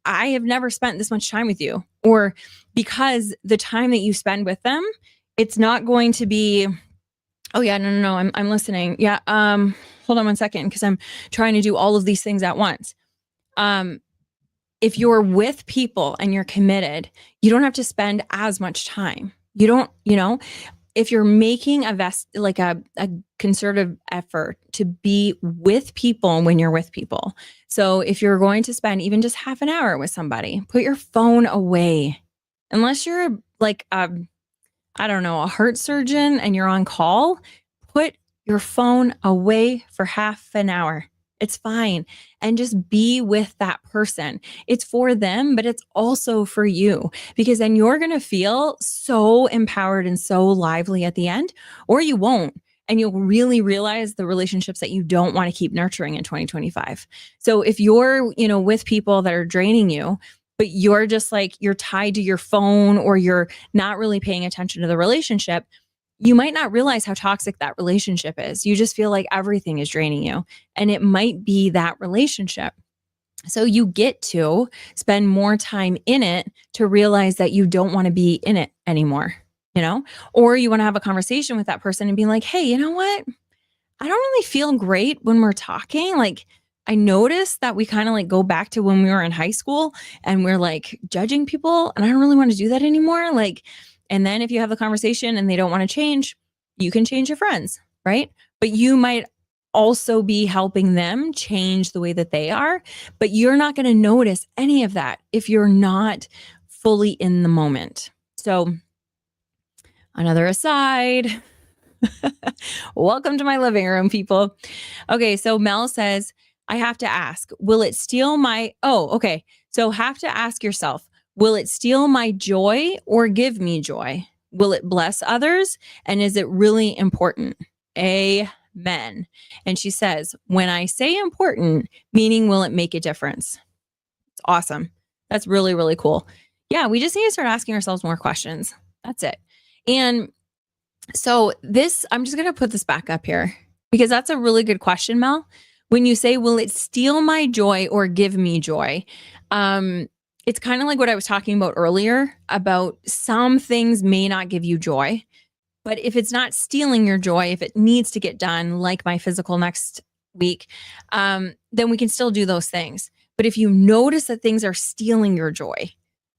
I have never spent this much time with you. Or because the time that you spend with them, it's not going to be, oh yeah, no, I'm listening. Yeah. Hold on one second, because I'm trying to do all of these things at once. If you're with people and you're committed, you don't have to spend as much time. You don't, you know, if you're making a concerted effort to be with people when you're with people. So if you're going to spend even just half an hour with somebody, put your phone away. Unless you're like I don't know, a heart surgeon and you're on call, put your phone away for half an hour. It's fine. And just be with that person. It's for them, but it's also for you because then you're going to feel so empowered and so lively at the end, or you won't. And you'll really realize the relationships that you don't want to keep nurturing in 2025. So if you're, with people that are draining you, but you're just like, you're tied to your phone or you're not really paying attention to the relationship, you might not realize how toxic that relationship is. You just feel like everything is draining you. And it might be that relationship. So you get to spend more time in it to realize that you don't want to be in it anymore, or you want to have a conversation with that person and be like, hey, you know what? I don't really feel great when we're talking. Like, I noticed that we kind of like go back to when we were in high school and we're like judging people, and I don't really want to do that anymore. Like, and then if you have the conversation and they don't want to change, you can change your friends, right? But you might also be helping them change the way that they are, but you're not going to notice any of that if you're not fully in the moment. So, another aside. Welcome to my living room, people. Okay, so Mel says, I have to ask, will it steal my... Oh, okay. So have to ask yourself, will it steal my joy or give me joy? Will it bless others? And is it really important? Amen. And she says, when I say important, meaning will it make a difference? It's awesome. That's really, really cool. Yeah, we just need to start asking ourselves more questions. That's it. And so I'm just going to put this back up here because that's a really good question, Mel. When you say, will it steal my joy or give me joy? It's kind of like what I was talking about earlier about some things may not give you joy, but if it's not stealing your joy, if it needs to get done, like my physical next week, then we can still do those things. But if you notice that things are stealing your joy,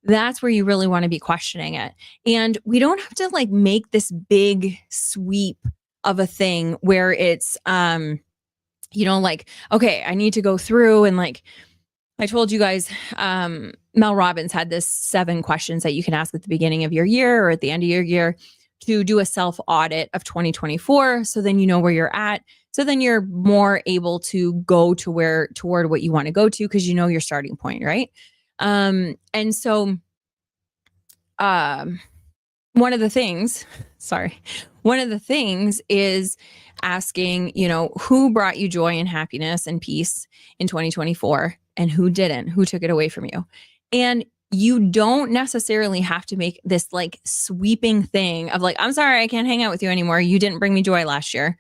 that's where you really want to be questioning it. And we don't have to like make this big sweep of a thing where it's, like, okay, I need to go through and like, I told you guys, Mel Robbins had this 7 questions that you can ask at the beginning of your year or at the end of your year to do a self audit of 2024. So then you know where you're at. So then you're more able to go toward what you want to go to because you know your starting point, right? And so one of the things is asking, who brought you joy and happiness and peace in 2024 and who didn't, who took it away from you. And you don't necessarily have to make this like sweeping thing of like, I'm sorry, I can't hang out with you anymore. You didn't bring me joy last year.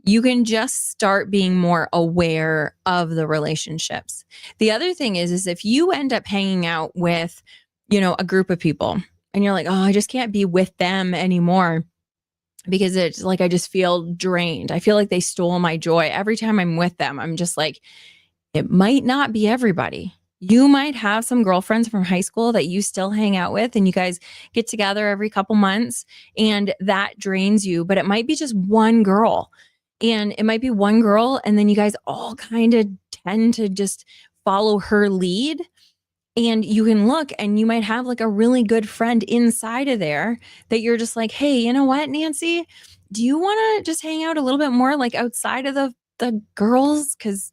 You can just start being more aware of the relationships. The other thing is if you end up hanging out with, a group of people and you're like, oh, I just can't be with them anymore because it's like, I just feel drained. I feel like they stole my joy. Every time I'm with them, I'm just like, it might not be everybody. You might have some girlfriends from high school that you still hang out with and you guys get together every couple months and that drains you, but it might be just one girl. And it might be one girl and then you guys all kind of tend to just follow her lead. And you can look and you might have like a really good friend inside of there that you're just like, hey, you know what, Nancy, do you want to just hang out a little bit more like outside of the girls? Because,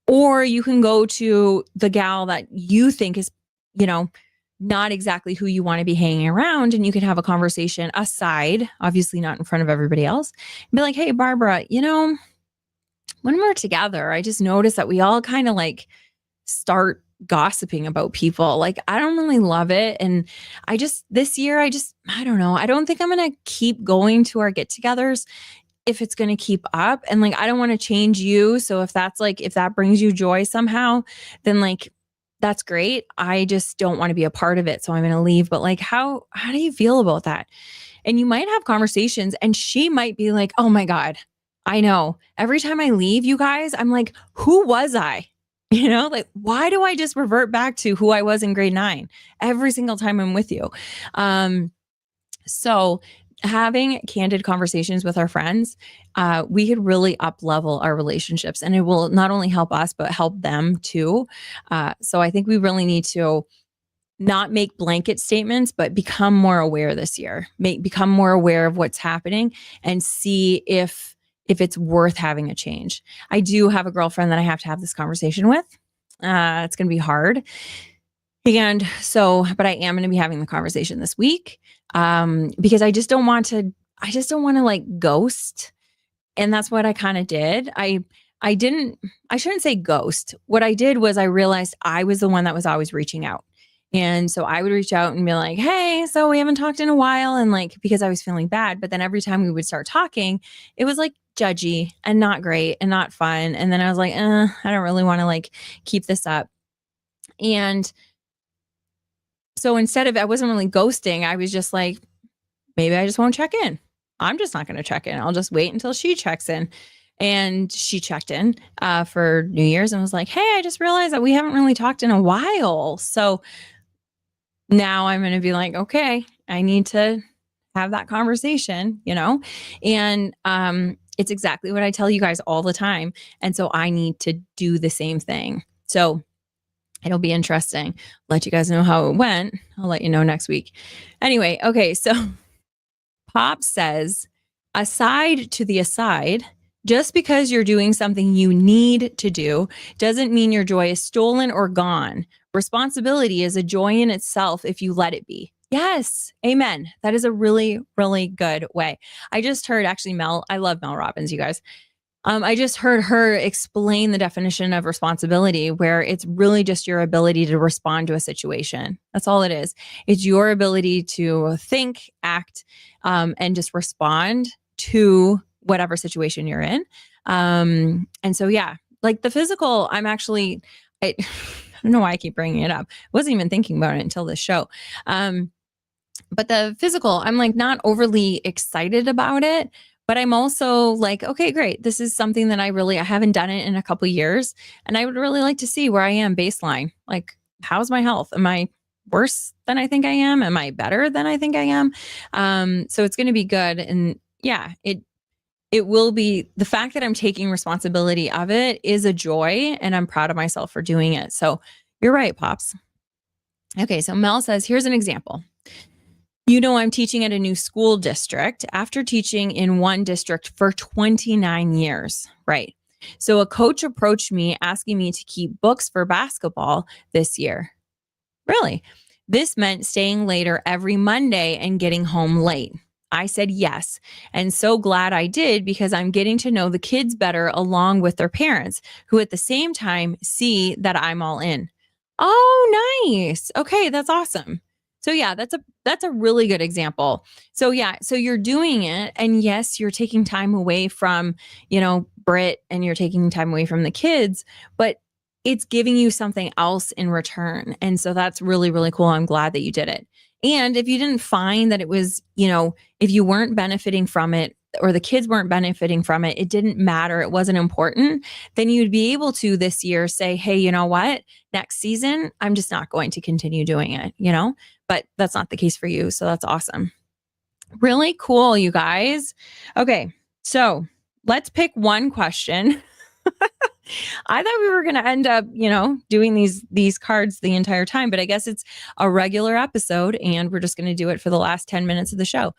or you can go to the gal that you think is, not exactly who you want to be hanging around. And you can have a conversation aside, obviously not in front of everybody else. And be like, hey, Barbara, when we're together, I just noticed that we all kind of like start gossiping about people. Like, I don't really love it. And this year, I don't know. I don't think I'm going to keep going to our get-togethers if it's going to keep up. And like, I don't want to change you. So if that brings you joy somehow, then like, that's great. I just don't want to be a part of it. So I'm going to leave. But like, how do you feel about that? And you might have conversations and she might be like, oh my God, I know. Every time I leave you guys, I'm like, who was I? Like, why do I just revert back to who I was in grade 9 every single time I'm with you? So having candid conversations with our friends, we could really up level our relationships, and it will not only help us, but help them too. So I think we really need to not make blanket statements, but become more aware this year, become more aware of what's happening and see if it's worth having a change. I do have a girlfriend that I have to have this conversation with. It's going to be hard. And so, but I am going to be having the conversation this week, because I just don't want to, like ghost. And that's what I kind of did. I shouldn't say ghost. What I did was I realized I was the one that was always reaching out. And so I would reach out and be like, hey, so we haven't talked in a while. And like, because I was feeling bad, but then every time we would start talking, it was like judgy and not great and not fun. And then I was like, I don't really want to like keep this up. And so instead of, I wasn't really ghosting, I was just like, maybe I just won't check in. I'm just not going to check in. I'll just wait until she checks in. And she checked in for New Year's and was like, hey, I just realized that we haven't really talked in a while. So now I'm going to be like, okay, I need to have that conversation, and it's exactly what I tell you guys all the time. And so I need to do the same thing. So it'll be interesting. Let you guys know how it went. I'll let you know next week. Anyway, okay, so Pop says, aside to the aside, just because you're doing something you need to do doesn't mean your joy is stolen or gone. Responsibility is a joy in itself if you let it be. Yes. Amen. That is a really, really good way. I just heard actually I love Mel Robbins, you guys. I just heard her explain the definition of responsibility, where it's really just your ability to respond to a situation. That's all it is. It's your ability to think, act, and just respond to whatever situation you're in. And so, yeah, like the physical, I don't know why I keep bringing it up. I wasn't even thinking about it until this show. But the physical, I'm like not overly excited about it, but I'm also like, okay, great. This is something that I haven't done it in a couple of years. And I would really like to see where I am baseline. Like, how's my health? Am I worse than I think I am? Am I better than I think I am? So it's going to be good. And yeah, it will be, the fact that I'm taking responsibility of it is a joy, and I'm proud of myself for doing it. So you're right, Pops. Okay. So Mel says, here's an example. I'm teaching at a new school district after teaching in one district for 29 years. Right. So a coach approached me asking me to keep books for basketball this year. Really? This meant staying later every Monday and getting home late. I said yes, and so glad I did, because I'm getting to know the kids better along with their parents, who at the same time see that I'm all in. Oh, nice. Okay, that's awesome. So yeah, that's a really good example. So yeah, so you're doing it, and yes, you're taking time away from, Brit, and you're taking time away from the kids, but it's giving you something else in return. And so that's really, really cool. I'm glad that you did it. And if you didn't find that it was, if you weren't benefiting from it, or the kids weren't benefiting from it, it didn't matter, it wasn't important, then you'd be able to this year say, hey, you know what? Next season, I'm just not going to continue doing it, but that's not the case for you. So that's awesome. Really cool, you guys. Okay. So let's pick one question. I thought we were going to end up, doing these cards the entire time, but I guess it's a regular episode, and we're just going to do it for the last 10 minutes of the show.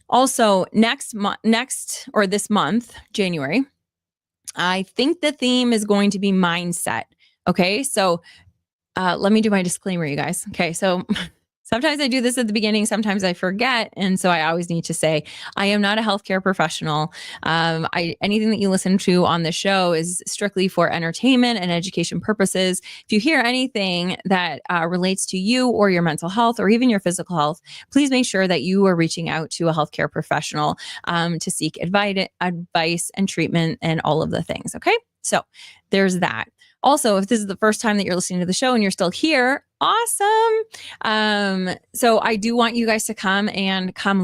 Also, this month, January, I think the theme is going to be mindset. Okay. So let me do my disclaimer, you guys. Okay. So sometimes I do this at the beginning, sometimes I forget. And so I always need to say, I am not a healthcare professional. Anything that you listen to on the show is strictly for entertainment and education purposes. If you hear anything that relates to you or your mental health or even your physical health, please make sure that you are reaching out to a healthcare professional to seek advice and treatment and all of the things. Okay. So there's that. Also, if this is the first time that you're listening to the show and you're still here, awesome. So I do want you guys to come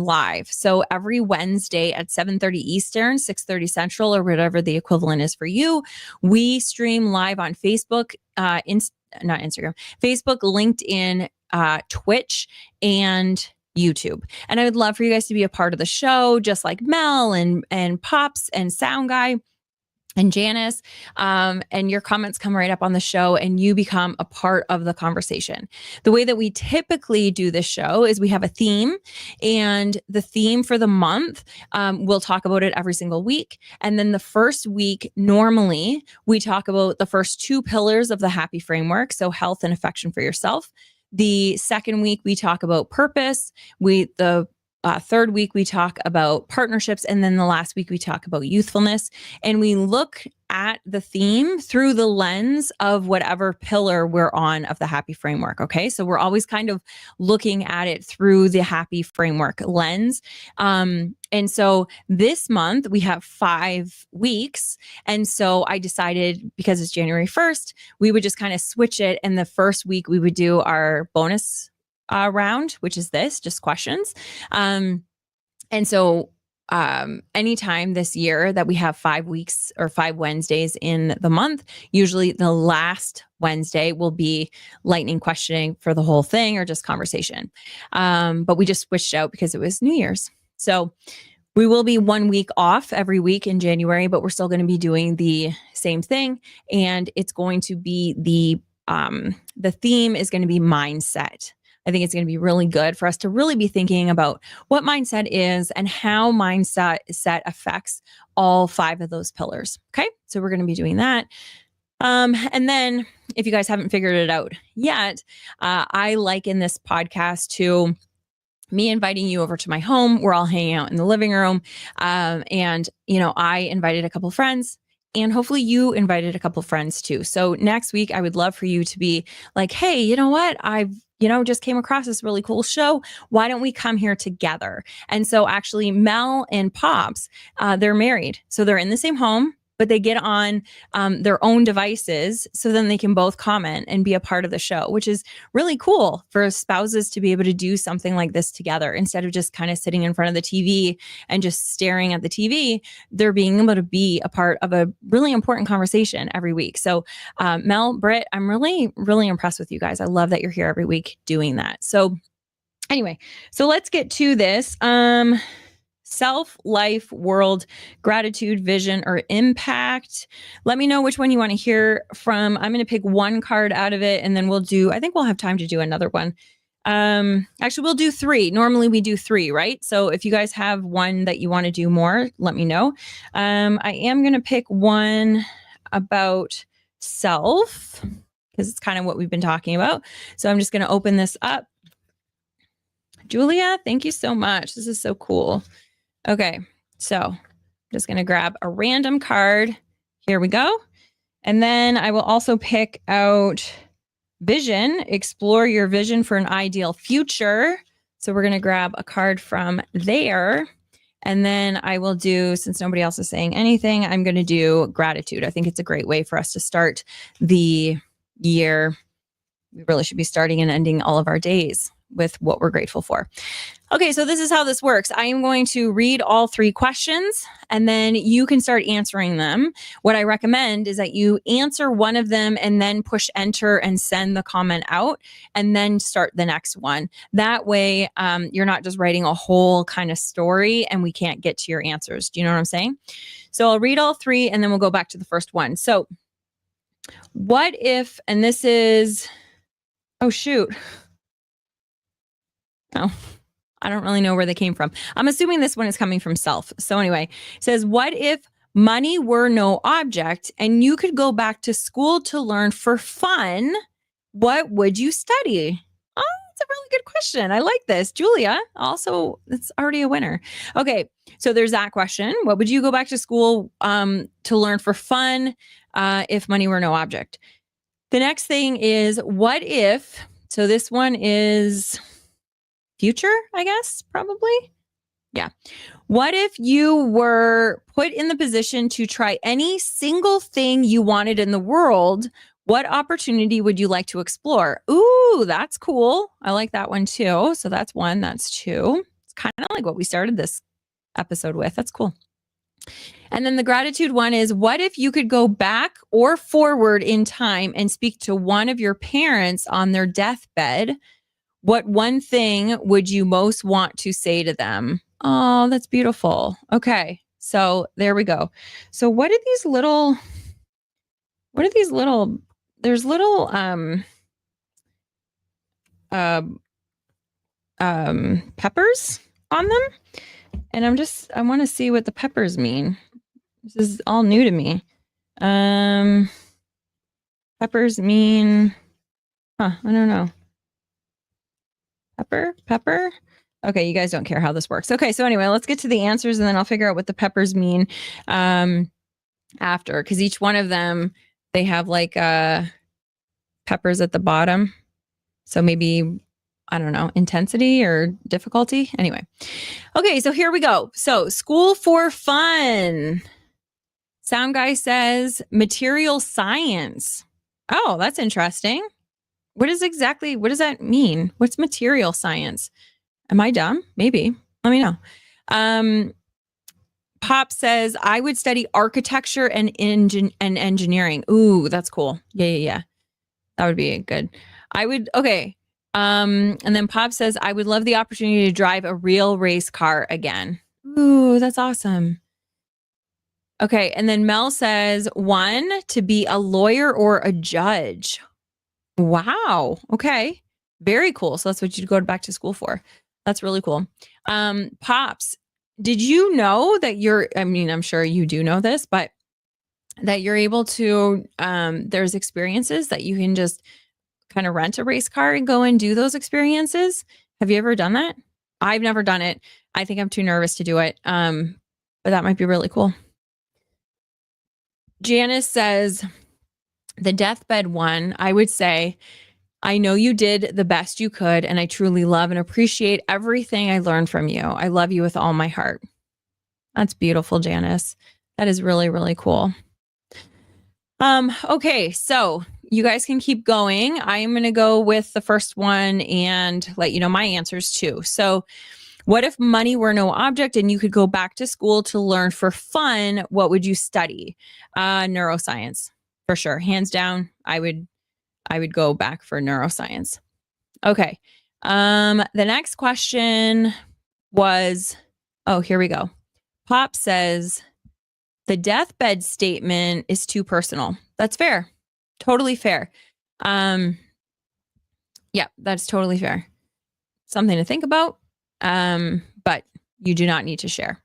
live. So every Wednesday at 7:30 Eastern, 6:30 Central, or whatever the equivalent is for you, we stream live on Facebook, not Instagram, Facebook, LinkedIn, Twitch, and YouTube. And I would love for you guys to be a part of the show, just like Mel and Pops and Sound Guy and Janice, and your comments come right up on the show and you become a part of the conversation. The way that we typically do this show is we have a theme, and the theme for the month, we'll talk about it every single week. And then the first week, normally we talk about the first 2 pillars of the happy framework. So health and affection for yourself. The second week, we talk about purpose. The third week, we talk about partnerships. And then the last week, we talk about youthfulness. And we look at the theme through the lens of whatever pillar we're on of the happy framework. Okay. So we're always kind of looking at it through the happy framework lens. And so this month we have 5 weeks. And so I decided, because it's January 1st, we would just kind of switch it. And the first week we would do our bonus round, which is this, just questions. And so anytime this year that we have 5 weeks or 5 Wednesdays in the month, usually the last Wednesday will be lightning questioning for the whole thing or just conversation. But we just switched out because it was New Year's. So we will be 1 week off every week in January, but we're still going to be doing the same thing. And it's going to be the theme is going to be mindset. I think it's going to be really good for us to really be thinking about what mindset is and how mindset affects all 5 of those pillars. Okay. So we're going to be doing that. And then if you guys haven't figured it out yet, I liken this podcast to me inviting you over to my home. We're all hanging out in the living room. And, I invited a couple friends. And hopefully you invited a couple friends too. So next week, I would love for you to be like, hey, you know what? I've just came across this really cool show. Why don't we come here together? And so actually Mel and Pops, they're married. So they're in the same home, but they get on their own devices so then they can both comment and be a part of the show, which is really cool for spouses to be able to do something like this together instead of just kind of sitting in front of the TV and just staring at the TV. They're being able to be a part of a really important conversation every week. So Mel, Britt, I'm really, really impressed with you guys. I love that you're here every week doing that. So anyway, so let's get to this. Self, life, world, gratitude, vision, or impact. Let me know which one you want to hear from. I'm going to pick one card out of it and then I think we'll have time to do another one. Actually, we'll do 3. Normally we do 3, right? So if you guys have one that you want to do more, let me know. I am going to pick one about self because it's kind of what we've been talking about. So I'm just going to open this up. Julia, thank you so much. This is so cool. Okay, so I'm just going to grab a random card. Here we go. And then I will also pick out vision, explore your vision for an ideal future. So we're going to grab a card from there. And then I will do, since nobody else is saying anything, I'm going to do gratitude. I think it's a great way for us to start the year. We really should be starting and ending all of our days with what we're grateful for. Okay, so this is how this works. I am going to read all 3 questions and then you can start answering them. What I recommend is that you answer one of them and then push enter and send the comment out and then start the next one. That way, you're not just writing a whole kind of story and we can't get to your answers. Do you know what I'm saying? So I'll read all 3 and then we'll go back to the first one. So what if, and this is, oh shoot. Oh, I don't really know where they came from. I'm assuming this one is coming from self. So anyway, it says, what if money were no object and you could go back to school to learn for fun? What would you study? Oh, that's a really good question. I like this. Julia, also, it's already a winner. Okay, so there's that question. What would you go back to school to learn for fun if money were no object? The next thing is, what if, so this one is future, I guess, probably. Yeah. What if you were put in the position to try any single thing you wanted in the world? What opportunity would you like to explore? Ooh, that's cool. I like that one too. So that's 1, that's 2. It's kind of like what we started this episode with. That's cool. And then the gratitude one is, what if you could go back or forward in time and speak to one of your parents on their deathbed? What one thing would you most want to say to them? Oh, that's beautiful. Okay. So there we go. So what are these little, there's little, uh, peppers on them. And I want to see what the peppers mean. This is all new to me. Peppers mean, I don't know. Pepper. Okay, you guys don't care how this works. Okay, so anyway, let's get to the answers and then I'll figure out what the peppers mean after, because each one of them, they have like peppers at the bottom. So maybe, I don't know, intensity or difficulty. Anyway. Okay, so here we go. So school for fun. Sound guy says material science. Oh, that's interesting. What does that mean? What's material science? Am I dumb? Maybe. Let me know. Pop says, I would study architecture and engineering. Ooh, that's cool. Yeah. That would be good. Okay. And then Pop says, I would love the opportunity to drive a real race car again. Ooh, that's awesome. Okay. And then Mel says, 1, to be a lawyer or a judge. Wow. Okay. Very cool. So that's what you'd go back to school for. That's really cool. Pops, did you know that I'm sure you do know this, but that you're able to, there's experiences that you can just kind of rent a race car and go and do those experiences. Have you ever done that? I've never done it. I think I'm too nervous to do it. But that might be really cool. Janice says, the deathbed one, I would say, I know you did the best you could, and I truly love and appreciate everything I learned from you. I love you with all my heart. That's beautiful, Janice. That is really, really cool. Okay, so you guys can keep going. I'm going to go with the first one and let you know my answers too. So, what if money were no object and you could go back to school to learn for fun? What would you study? Neuroscience, for sure. Hands down, I would go back for neuroscience. Okay. The next question was, here we go. Pop says, the deathbed statement is too personal. That's fair. Totally fair. Yeah, that's totally fair. Something to think about. But you do not need to share.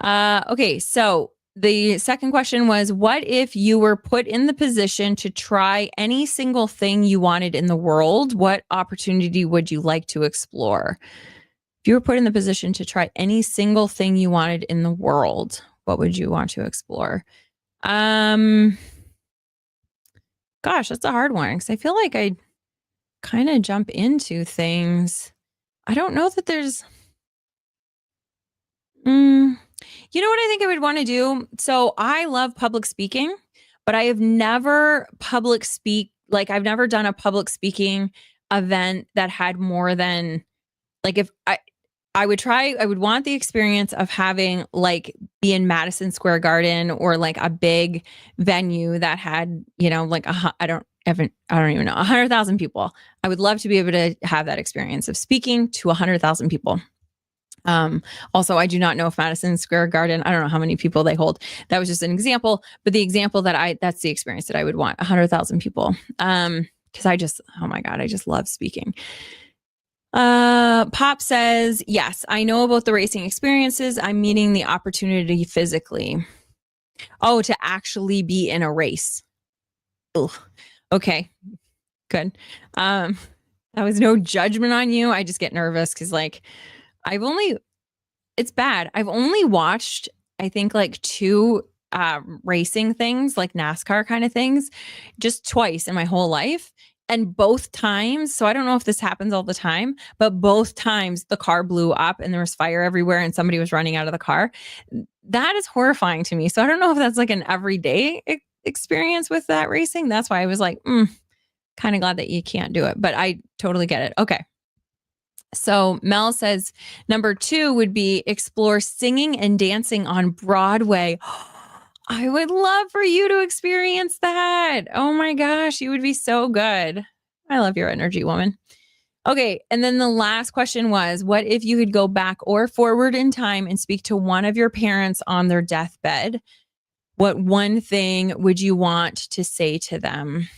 Okay. So the second question was, what if you were put in the position to try any single thing you wanted in the world? What opportunity would you like to explore? If you were put in the position to try any single thing you wanted in the world, what would you want to explore? Gosh, that's a hard one because I feel like I kind of jump into things. I don't know that there's... You know what I think I would want to do? So I love public speaking, but I have never I've never done a public speaking event that had more than, like, if I would want the experience of having, like, be in Madison Square Garden or like a big venue that had, like I don't even know, 100,000 people. I would love to be able to have that experience of speaking to 100,000 people. Also, I do not know if Madison Square Garden, I don't know how many people they hold. That was just an example, but the example that's the experience that I would want, 100,000 people. Cause oh my God, I just love speaking. Pop says, yes, I know about the racing experiences. I'm meaning the opportunity physically. Oh, to actually be in a race. Ugh. Okay, good. That was no judgment on you. I just get nervous because, like, it's bad. I've only watched, I think, like 2 racing things, like NASCAR kind of things, just twice in my whole life. And both times, so I don't know if this happens all the time, but both times the car blew up and there was fire everywhere and somebody was running out of the car. That is horrifying to me. So I don't know if that's like an everyday experience with that racing. That's why I was like, kind of glad that you can't do it, but I totally get it. Okay. So Mel says number 2 would be explore singing and dancing on Broadway. I would love for you to experience that. Oh my gosh, you would be so good. I love your energy, woman. Okay. And then the last question was, what if you could go back or forward in time and speak to one of your parents on their deathbed? What one thing would you want to say to them?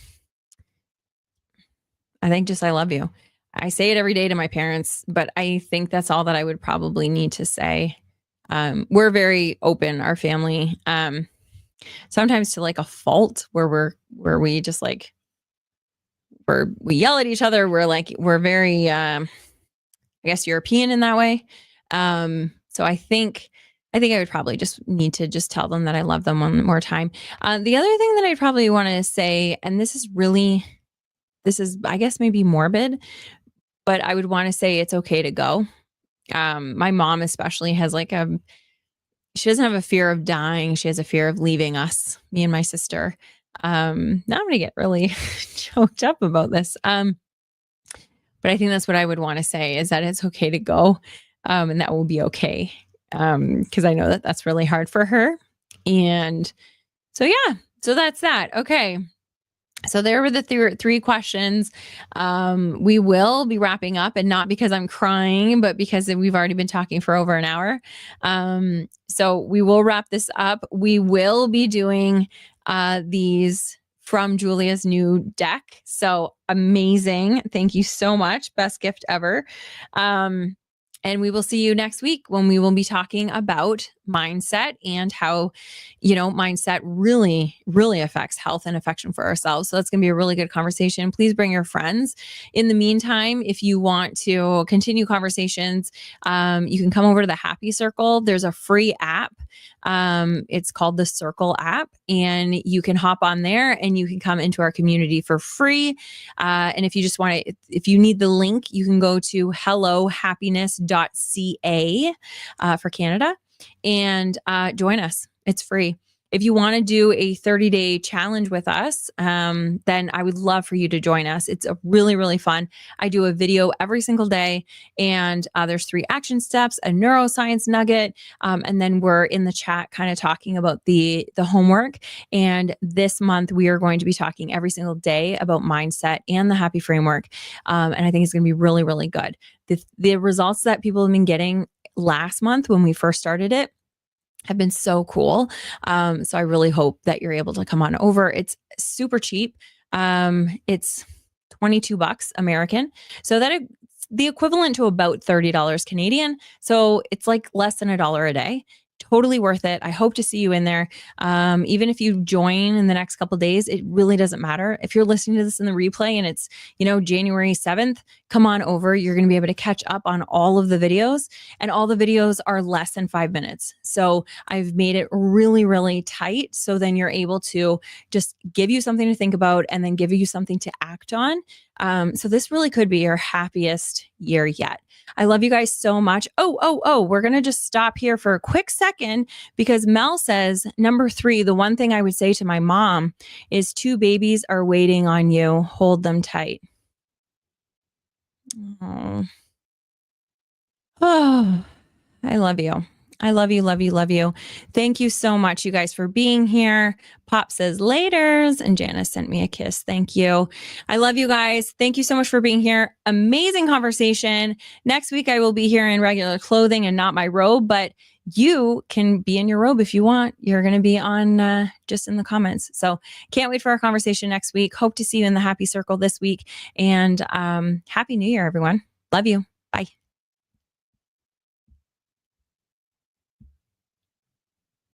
I think just I love you. I say it every day to my parents, but I think that's all that I would probably need to say. We're very open, our family. Sometimes to like a fault where we just like we yell at each other. We're very I guess European in that way. So I think I would probably just need to just tell them that I love them one more time. The other thing that I'd probably want to say, and this is I guess maybe morbid, but I would want to say it's okay to go. My mom especially has she doesn't have a fear of dying. She has a fear of leaving us, me and my sister. Now I'm gonna get really choked up about this. But I think that's what I would want to say is that it's okay to go, and that will be okay. Because I know that that's really hard for her. And so, yeah, so that's that. Okay. So there were the three questions. We will be wrapping up, and not because I'm crying, but because we've already been talking for over an hour. So we will wrap this up. We will be doing these from Julia's new deck. So amazing. Thank you so much. Best gift ever. And we will see you next week when we will be talking about mindset and how, mindset really, really affects health and affection for ourselves. So that's going to be a really good conversation. Please bring your friends. In the meantime, if you want to continue conversations, you can come over to the Happy Circle. There's a free app. It's called the Circle app, and you can hop on there and you can come into our community for free. And if you just want to, if you need the link, you can go to hellohappiness.ca for Canada and join us. It's free. If you want to do a 30-day challenge with us, then I would love for you to join us. It's a really, really fun. I do a video every single day, and there's 3 action steps, a neuroscience nugget, and then we're in the chat kind of talking about the homework. And this month we are going to be talking every single day about mindset and the happy framework. And I think it's going to be really, really good. The results that people have been getting last month when we first started it have been so cool. So I really hope that you're able to come on over. It's super cheap. It's $22 American. So the equivalent to about $30 Canadian. So it's like less than $1 a day. Totally worth it. I hope to see you in there. Even if you join in the next couple of days, it really doesn't matter. If you're listening to this in the replay and it's, January 7th, come on over. You're going to be able to catch up on all of the videos, and all the videos are less than 5 minutes. So I've made it really, really tight. So then you're able to just give you something to think about and then give you something to act on. So this really could be your happiest year yet. I love you guys so much. Oh, we're going to just stop here for a quick second because Mel says, number 3, the one thing I would say to my mom is 2 babies are waiting on you. Hold them tight. Oh, I love you. I love you, love you, love you. Thank you so much, you guys, for being here. Pop says laters, and Janice sent me a kiss. Thank you. I love you guys. Thank you so much for being here. Amazing conversation. Next week, I will be here in regular clothing and not my robe, but you can be in your robe if you want. You're going to be on just in the comments. So can't wait for our conversation next week. Hope to see you in the Happy Circle this week. And Happy New Year, everyone. Love you. Bye.